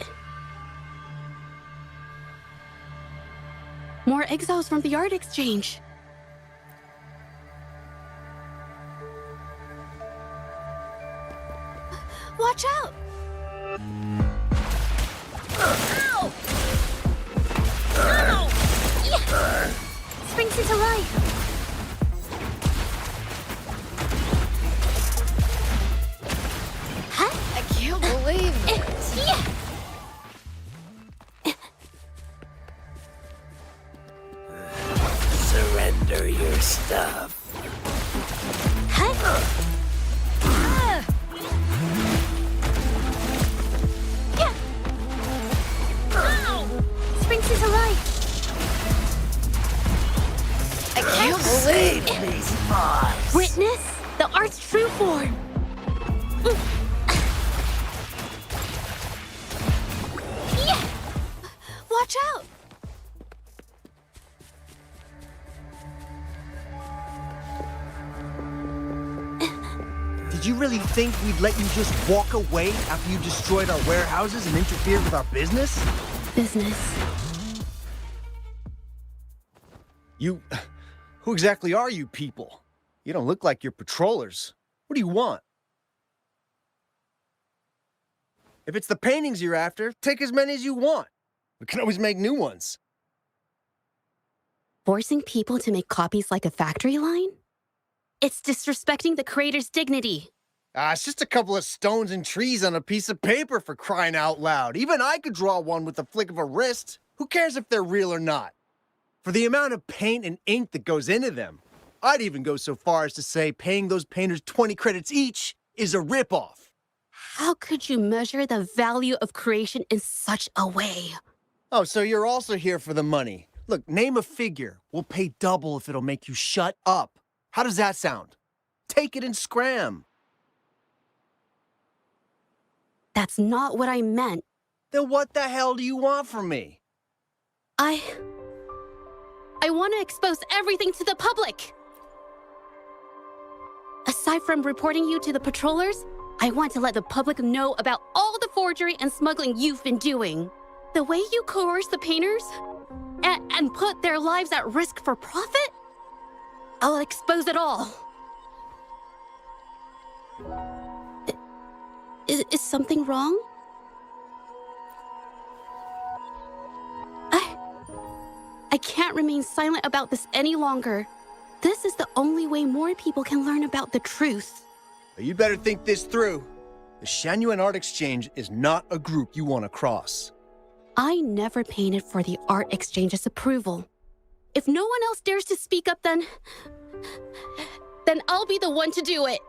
more exiles from the art exchange. Watch out! Ow! Ow! Yeah. Springs is alive! I can't believe it. Surrender your stuff. Springs is alive! I can't believe it. These paws. Witness the art's true form. Watch out! Did you really think we'd let you just walk away after you destroyed our warehouses and interfered with our business? Business. Who exactly are you people? You don't look like you're patrollers. What do you want? If it's the paintings you're after, take as many as you want. We can always make new ones. Forcing people to make copies like a factory line? It's disrespecting the creator's dignity. It's just a couple of stones and trees on a piece of paper, for crying out loud. Even I could draw one with a flick of a wrist. Who cares if they're real or not? For the amount of paint and ink that goes into them, I'd even go so far as to say paying those painters 20 credits each is a ripoff. How could you measure the value of creation in such a way? Oh, so you're also here for the money. Look, name a figure. We'll pay double if it'll make you shut up. How does that sound? Take it and scram. That's not what I meant. Then what the hell do you want from me? I want to expose everything to the public. Aside from reporting you to the patrollers, I want to let the public know about all the forgery and smuggling you've been doing. The way you coerce the painters and put their lives at risk for profit? I'll expose it all. Is something wrong? I can't remain silent about this any longer. This is the only way more people can learn about the truth. You better think this through. The Shanyuan Art Exchange is not a group you want to cross. I never painted for the Art Exchange's approval. If no one else dares to speak up, then I'll be the one to do it.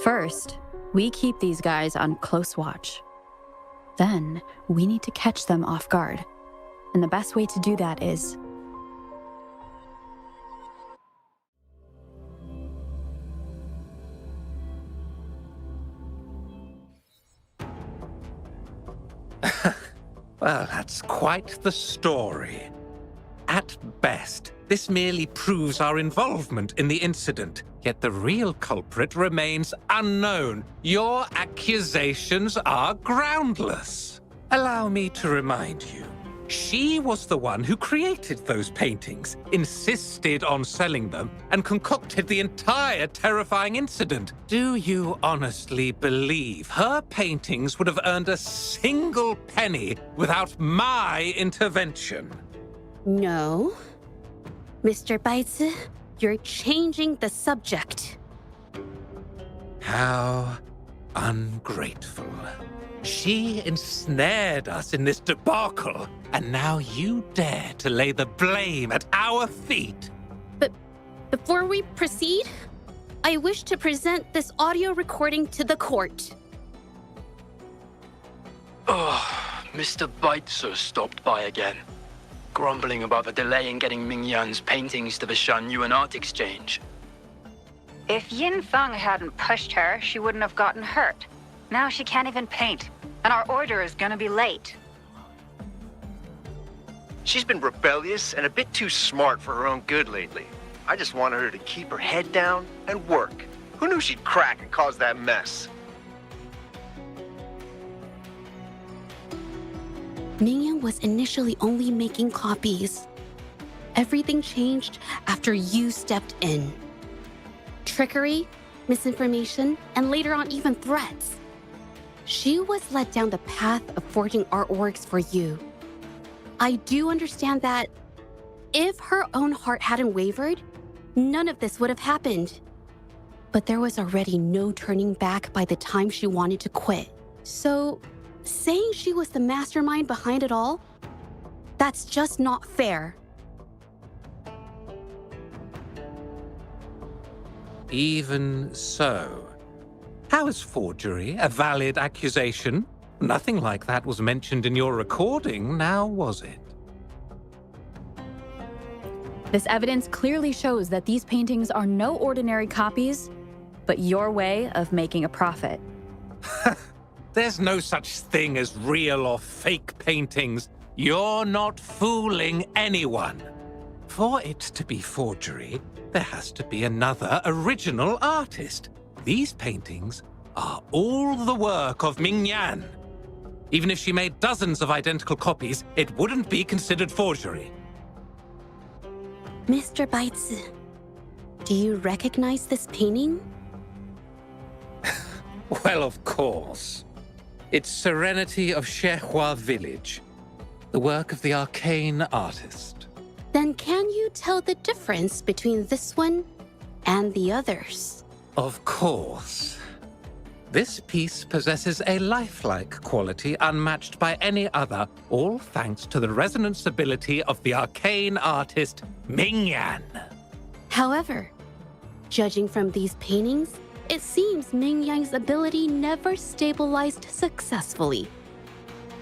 First, we keep these guys on close watch. Then, we need to catch them off guard. And the best way to do that is... Well, that's quite the story. At best, this merely proves our involvement in the incident, yet the real culprit remains unknown. Your accusations are groundless. Allow me to remind you, she was the one who created those paintings, insisted on selling them, and concocted the entire terrifying incident. Do you honestly believe her paintings would have earned a single penny without my intervention? No. Mr. Baitsu, you're changing the subject. How ungrateful. She ensnared us in this debacle, and now you dare to lay the blame at our feet. But before we proceed, I wish to present this audio recording to the court. Oh, Mr. Baitsu stopped by again, grumbling about the delay in getting Mingyan's paintings to the Shanyuan Art Exchange. If Yin Feng hadn't pushed her, she wouldn't have gotten hurt. Now she can't even paint, and our order is gonna be late. She's been rebellious and a bit too smart for her own good lately. I just wanted her to keep her head down and work. Who knew she'd crack and cause that mess? Mingyan was initially only making copies. Everything changed after you stepped in. Trickery, misinformation, and later on even threats. She was led down the path of forging artworks for you. I do understand that if her own heart hadn't wavered, none of this would have happened. But there was already no turning back by the time she wanted to quit. So, saying she was the mastermind behind it all, that's just not fair. Even so, how is forgery a valid accusation? Nothing like that was mentioned in your recording, now was it? This evidence clearly shows that these paintings are no ordinary copies, but your way of making a profit. There's no such thing as real or fake paintings. You're not fooling anyone. For it to be forgery, there has to be another original artist. These paintings are all the work of Mingyan. Even if she made dozens of identical copies, it wouldn't be considered forgery. Mr. Baitsu, do you recognize this painting? Well, of course. It's Serenity of Shehua Village, the work of the arcane artist. Then can you tell the difference between this one and the others? Of course. This piece possesses a lifelike quality unmatched by any other, all thanks to the resonance ability of the arcane artist, Mingyan. However, judging from these paintings, it seems Mingyang's ability never stabilized successfully.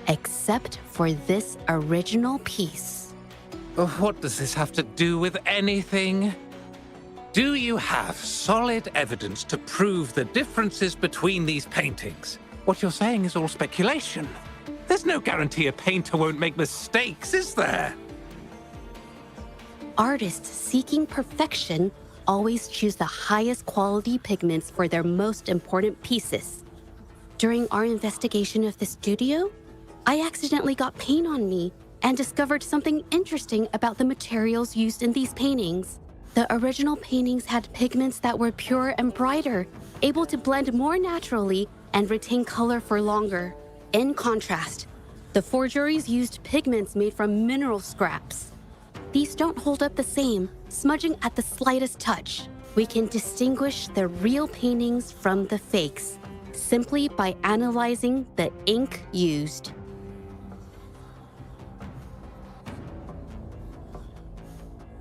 Except for this original piece. What does this have to do with anything? Do you have solid evidence to prove the differences between these paintings? What you're saying is all speculation. There's no guarantee a painter won't make mistakes, is there? Artists seeking perfection always choose the highest quality pigments for their most important pieces. During our investigation of the studio, I accidentally got paint on me and discovered something interesting about the materials used in these paintings. The original paintings had pigments that were pure and brighter, able to blend more naturally and retain color for longer. In contrast, the forgeries used pigments made from mineral scraps. These don't hold up the same, smudging at the slightest touch. We can distinguish the real paintings from the fakes, simply by analyzing the ink used.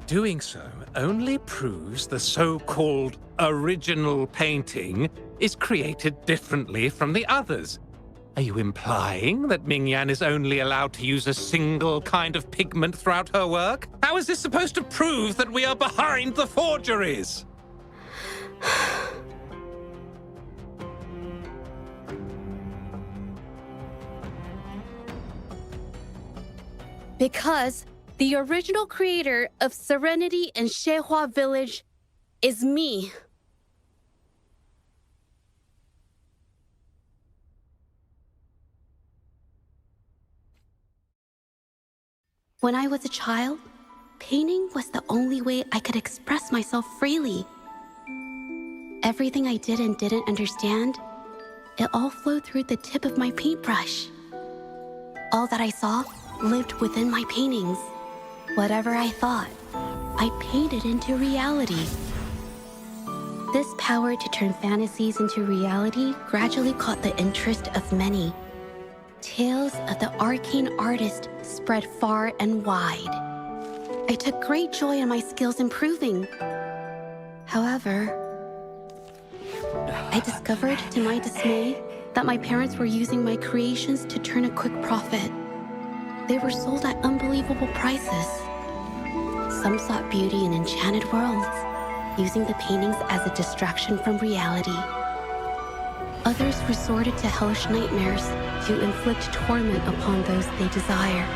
Doing so only proves the so-called original painting is created differently from the others. Are you implying that Mingyan is only allowed to use a single kind of pigment throughout her work? How is this supposed to prove that we are behind the forgeries? Because the original creator of Serenity and Xehua Village is me. When I was a child, painting was the only way I could express myself freely. Everything I did and didn't understand, it all flowed through the tip of my paintbrush. All that I saw lived within my paintings. Whatever I thought, I painted into reality. This power to turn fantasies into reality gradually caught the interest of many. Tales of the arcane artist spread far and wide. I took great joy in my skills improving. However, I discovered to my dismay that my parents were using my creations to turn a quick profit. They were sold at unbelievable prices. Some sought beauty in enchanted worlds, using the paintings as a distraction from reality. Others resorted to hellish nightmares to inflict torment upon those they desire.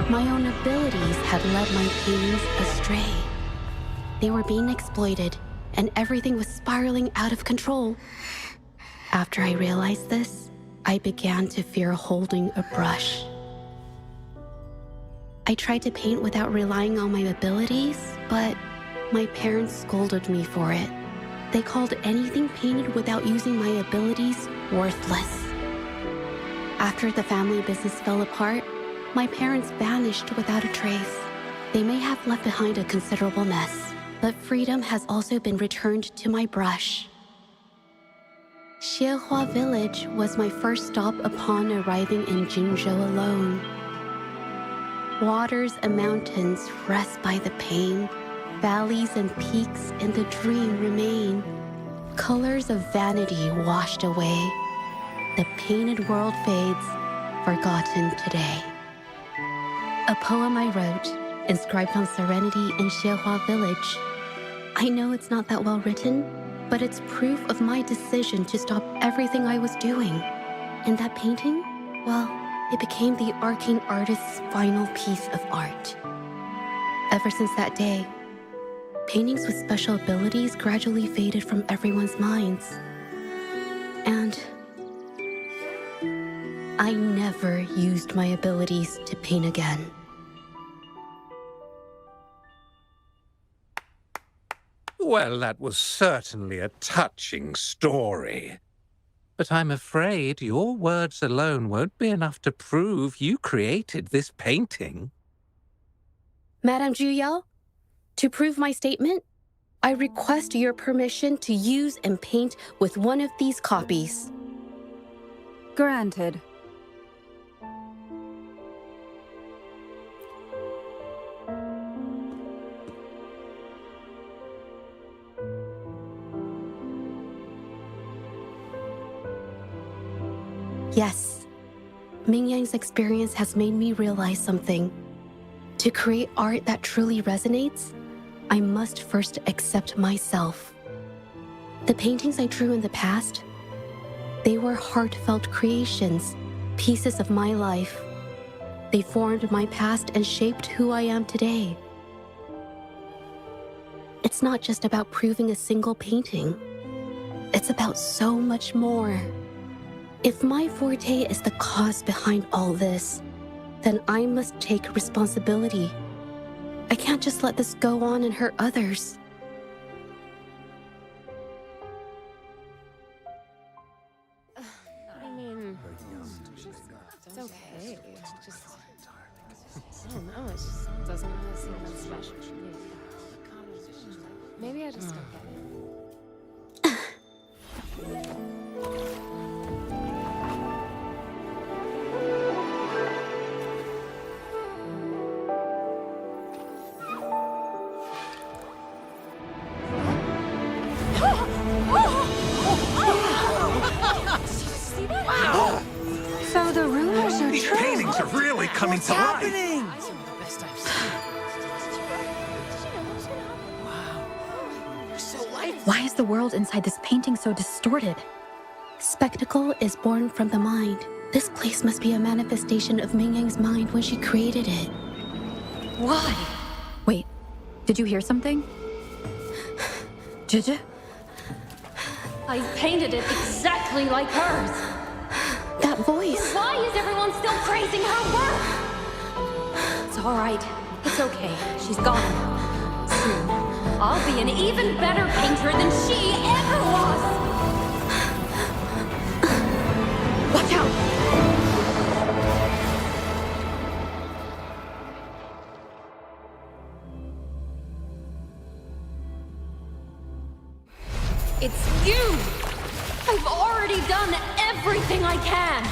My own abilities had led my paintings astray. They were being exploited, and everything was spiraling out of control. After I realized this, I began to fear holding a brush. I tried to paint without relying on my abilities, but my parents scolded me for it. They called anything painted without using my abilities worthless. After the family business fell apart, my parents vanished without a trace. They may have left behind a considerable mess, but freedom has also been returned to my brush. Xehua Village was my first stop upon arriving in Jinzhou alone. Waters and mountains rest by the pain. Valleys and peaks in the dream remain. Colors of vanity washed away. The painted world fades, forgotten today. A poem I wrote, inscribed on Serenity in Xehua Village. I know it's not that well written, but it's proof of my decision to stop everything I was doing. And that painting, well, it became the arcane artist's final piece of art. Ever since that day, paintings with special abilities gradually faded from everyone's minds. And I never used my abilities to paint again. Well, that was certainly a touching story. But I'm afraid your words alone won't be enough to prove you created this painting. Madame Juyao, to prove my statement, I request your permission to use and paint with one of these copies. Granted. Yes, Mingyang's experience has made me realize something. To create art that truly resonates, I must first accept myself. The paintings I drew in the past, they were heartfelt creations, pieces of my life. They formed my past and shaped who I am today. It's not just about proving a single painting. It's about so much more. If my forte is the cause behind all this, then I must take responsibility. I can't just let this go on and hurt others. I mean, it's okay. It's just, I don't know. It just doesn't really seem that special to me. Maybe I just don't get it. coming to life. Eyes are the best I've seen. Wow. You're so lifeless. Why is the world inside this painting so distorted? Spectacle is born from the mind. This place must be a manifestation of Ming Yang's mind when she created it. Why? Wait, did you hear something? Zhezhi? I painted it exactly like hers. That voice. Why is everyone still praising her work? It's all right. It's okay. She's gone. Soon, I'll be an even better painter than she ever was. Watch out! It's you! I've already done everything I can!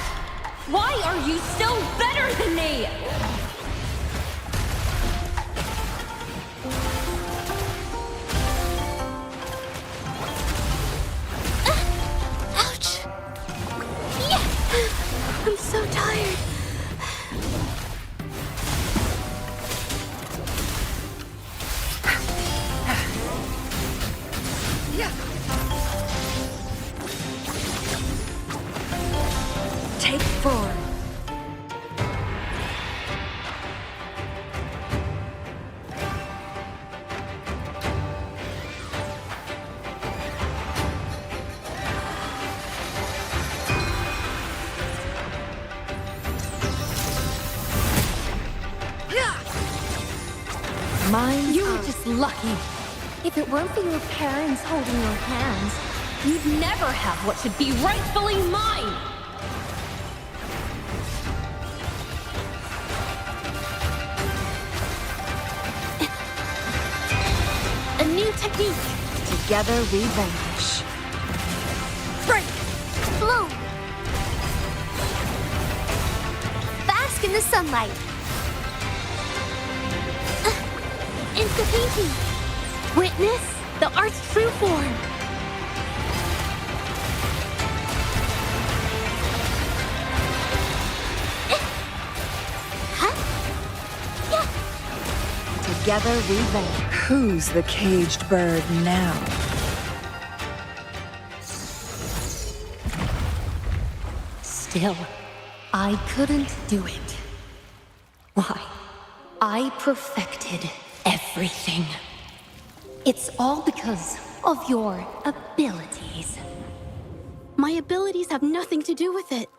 Why are you still better than me? Ouch! Yeah! I'm so tired. Take 4. Mine. You were just lucky. If it weren't for your parents holding your hands, you'd never have what should be rightfully mine! A new technique. Together we vanish. Break! Bloom! Bask in the sunlight. Into painting. Witness the art's true form. Together we vanish. Who's the caged bird now? Still, I couldn't do it. Why? I perfected everything. It's all because of your abilities. My abilities have nothing to do with it.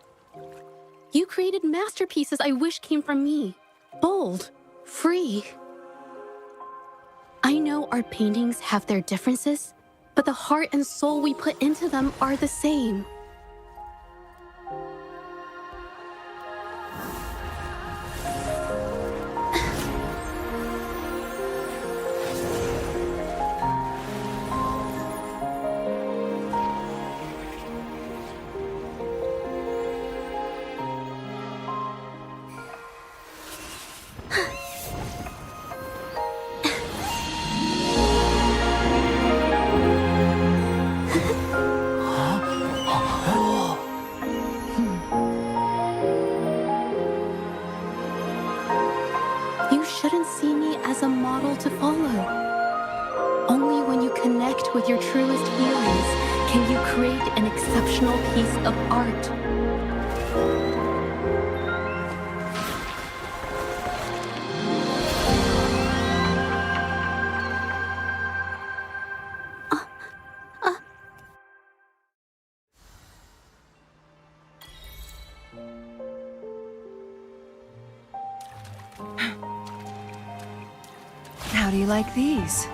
You created masterpieces I wish came from me. Bold, free. I know our paintings have their differences, but the heart and soul we put into them are the same. You shouldn't see me as a model to follow. Only when you connect with your truest feelings can you create an exceptional piece of art. How do you like these?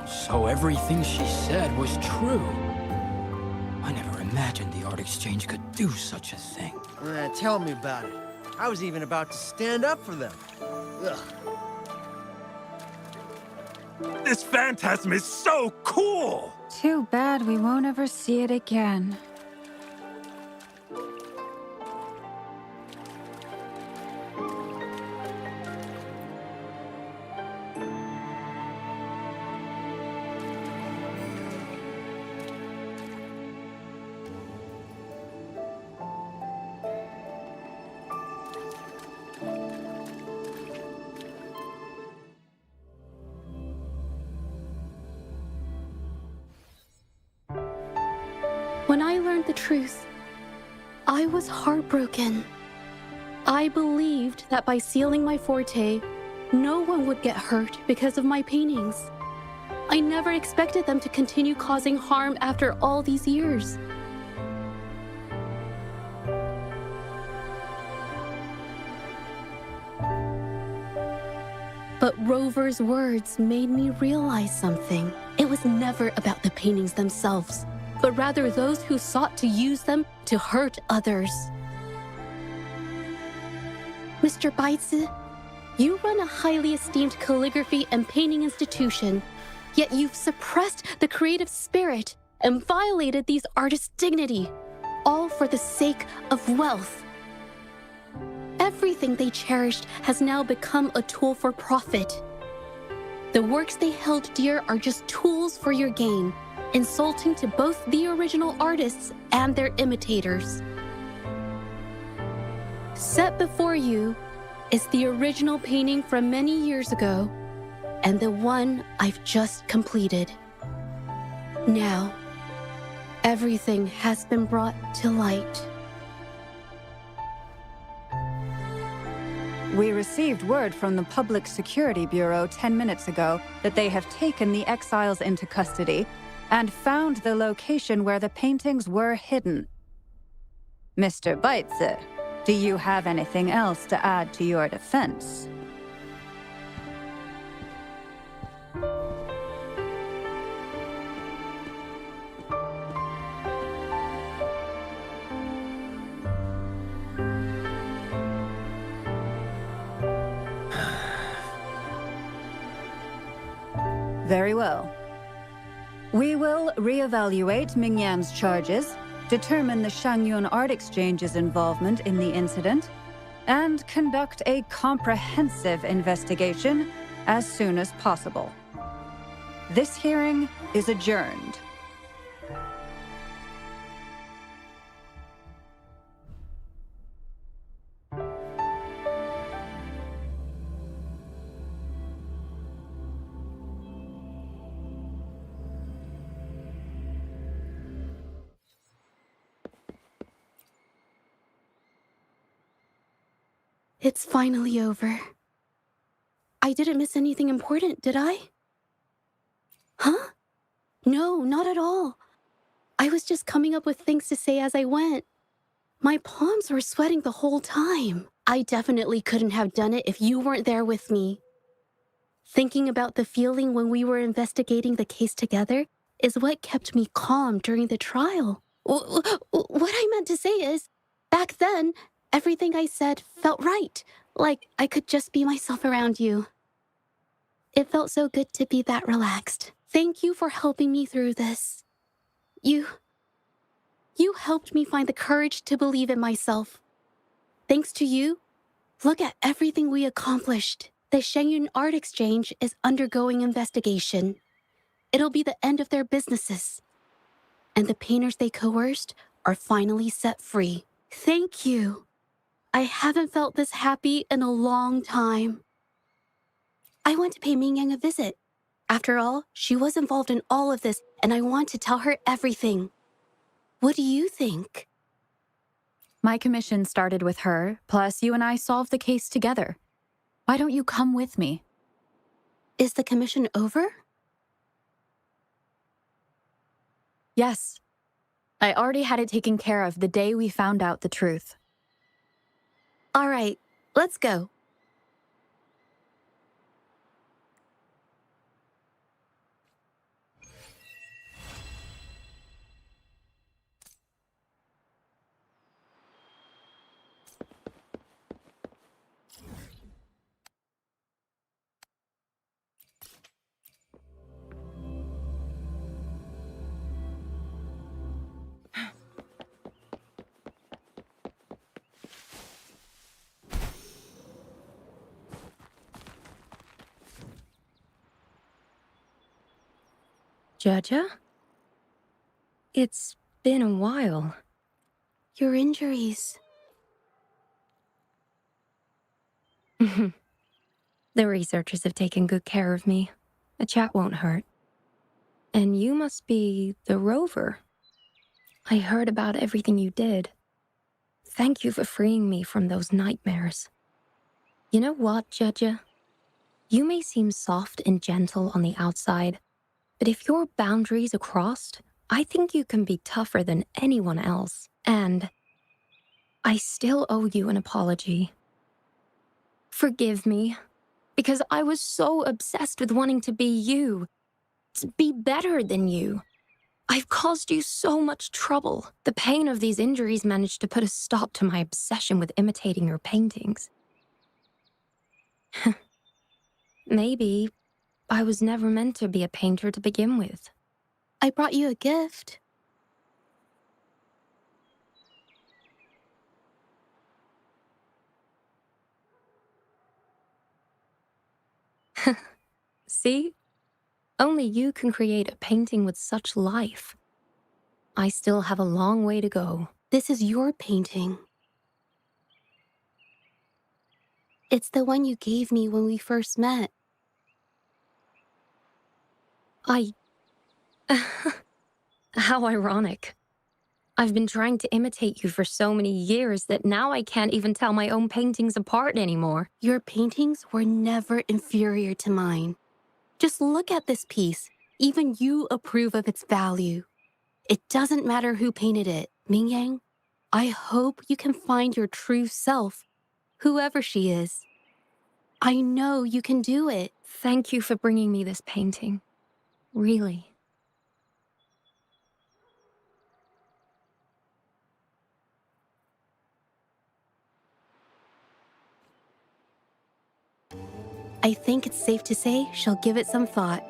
So everything she said was true. I never imagined the art exchange could do such a thing. Tell me about it. I was even about to stand up for them. Ugh. This phantasm is so cool! Too bad we won't ever see it again. the truth, I was heartbroken. I believed that by sealing my forte, no one would get hurt because of my paintings. I never expected them to continue causing harm after all these years. But Rover's words made me realize something. It was never about the paintings themselves, but rather those who sought to use them to hurt others. Mr. Baitsu, you run a highly esteemed calligraphy and painting institution, yet you've suppressed the creative spirit and violated these artists' dignity, all for the sake of wealth. Everything they cherished has now become a tool for profit. The works they held dear are just tools for your gain, insulting to both the original artists and their imitators. Set before you is the original painting from many years ago, and the one I've just completed. Now, everything has been brought to light. We received word from the Public Security Bureau 10 minutes ago that they have taken the exiles into custody and found the location where the paintings were hidden. Mr. Baitsu, do you have anything else to add to your defense? Very well. We will reevaluate Mingyan's charges, determine the Shangyun Art Exchange's involvement in the incident, and conduct a comprehensive investigation as soon as possible. This hearing is adjourned. It's finally over. I didn't miss anything important, did I? Huh? No, not at all. I was just coming up with things to say as I went. My palms were sweating the whole time. I definitely couldn't have done it if you weren't there with me. Thinking about the feeling when we were investigating the case together is what kept me calm during the trial. What I meant to say is, back then, everything I said felt right, like I could just be myself around you. It felt so good to be that relaxed. Thank you for helping me through this. You helped me find the courage to believe in myself. Thanks to you, look at everything we accomplished. The Shangyun Art Exchange is undergoing investigation. It'll be the end of their businesses. And the painters they coerced are finally set free. Thank you. I haven't felt this happy in a long time. I want to pay Mingyang a visit. After all, she was involved in all of this, and I want to tell her everything. What do you think? My commission started with her, plus you and I solved the case together. Why don't you come with me? Is the commission over? Yes. I already had it taken care of the day we found out the truth. All right, let's go. Zhezhi? It's been a while. Your injuries. The researchers have taken good care of me. A chat won't hurt. And you must be the rover. I heard about everything you did. Thank you for freeing me from those nightmares. You know what, Zhezhi? You may seem soft and gentle on the outside, but if your boundaries are crossed, I think you can be tougher than anyone else. And I still owe you an apology. Forgive me, because I was so obsessed with wanting to be you, to be better than you. I've caused you so much trouble. The pain of these injuries managed to put a stop to my obsession with imitating your paintings. Maybe I was never meant to be a painter to begin with. I brought you a gift. See? Only you can create a painting with such life. I still have a long way to go. This is your painting. It's the one you gave me when we first met. How ironic. I've been trying to imitate you for so many years that now I can't even tell my own paintings apart anymore. Your paintings were never inferior to mine. Just look at this piece. Even you approve of its value. It doesn't matter who painted it, Mingyang. I hope you can find your true self, whoever she is. I know you can do it. Thank you for bringing me this painting. Really. I think it's safe to say she'll give it some thought.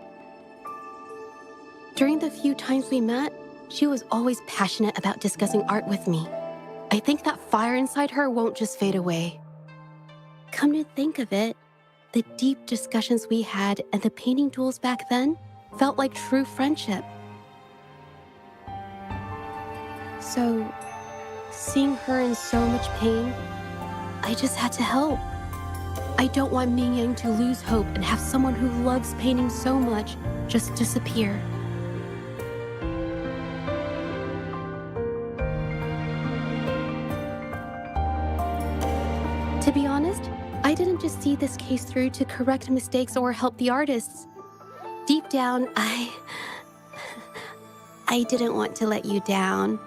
During the few times we met, she was always passionate about discussing art with me. I think that fire inside her won't just fade away. Come to think of it, the deep discussions we had and the painting duels back then felt like true friendship. So, seeing her in so much pain, I just had to help. I don't want Mingyang to lose hope and have someone who loves painting so much just disappear. To be honest, I didn't just see this case through to correct mistakes or help the artists. Deep down, I didn't want to let you down.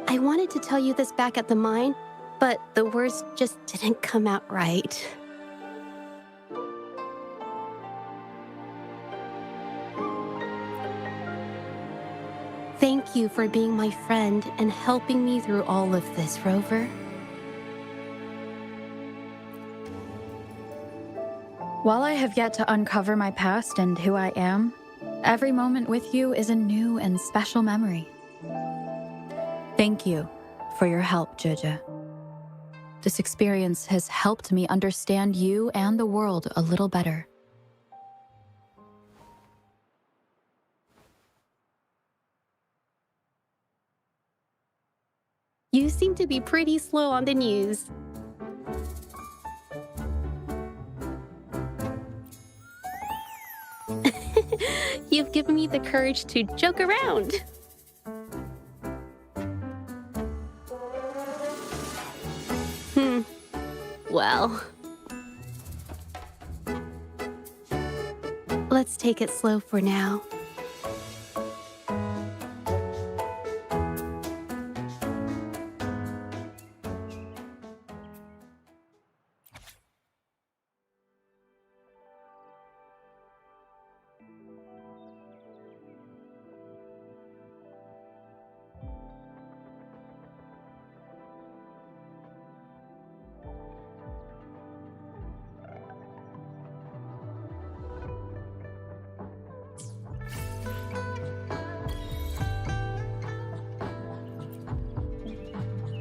I wanted to tell you this back at the mine, but the words just didn't come out right. Thank you for being my friend and helping me through all of this, Rover. While I have yet to uncover my past and who I am, every moment with you is a new and special memory. Thank you for your help, Zhezhi. This experience has helped me understand you and the world a little better. You seem to be pretty slow on the news. You've given me the courage to joke around. Well, let's take it slow for now.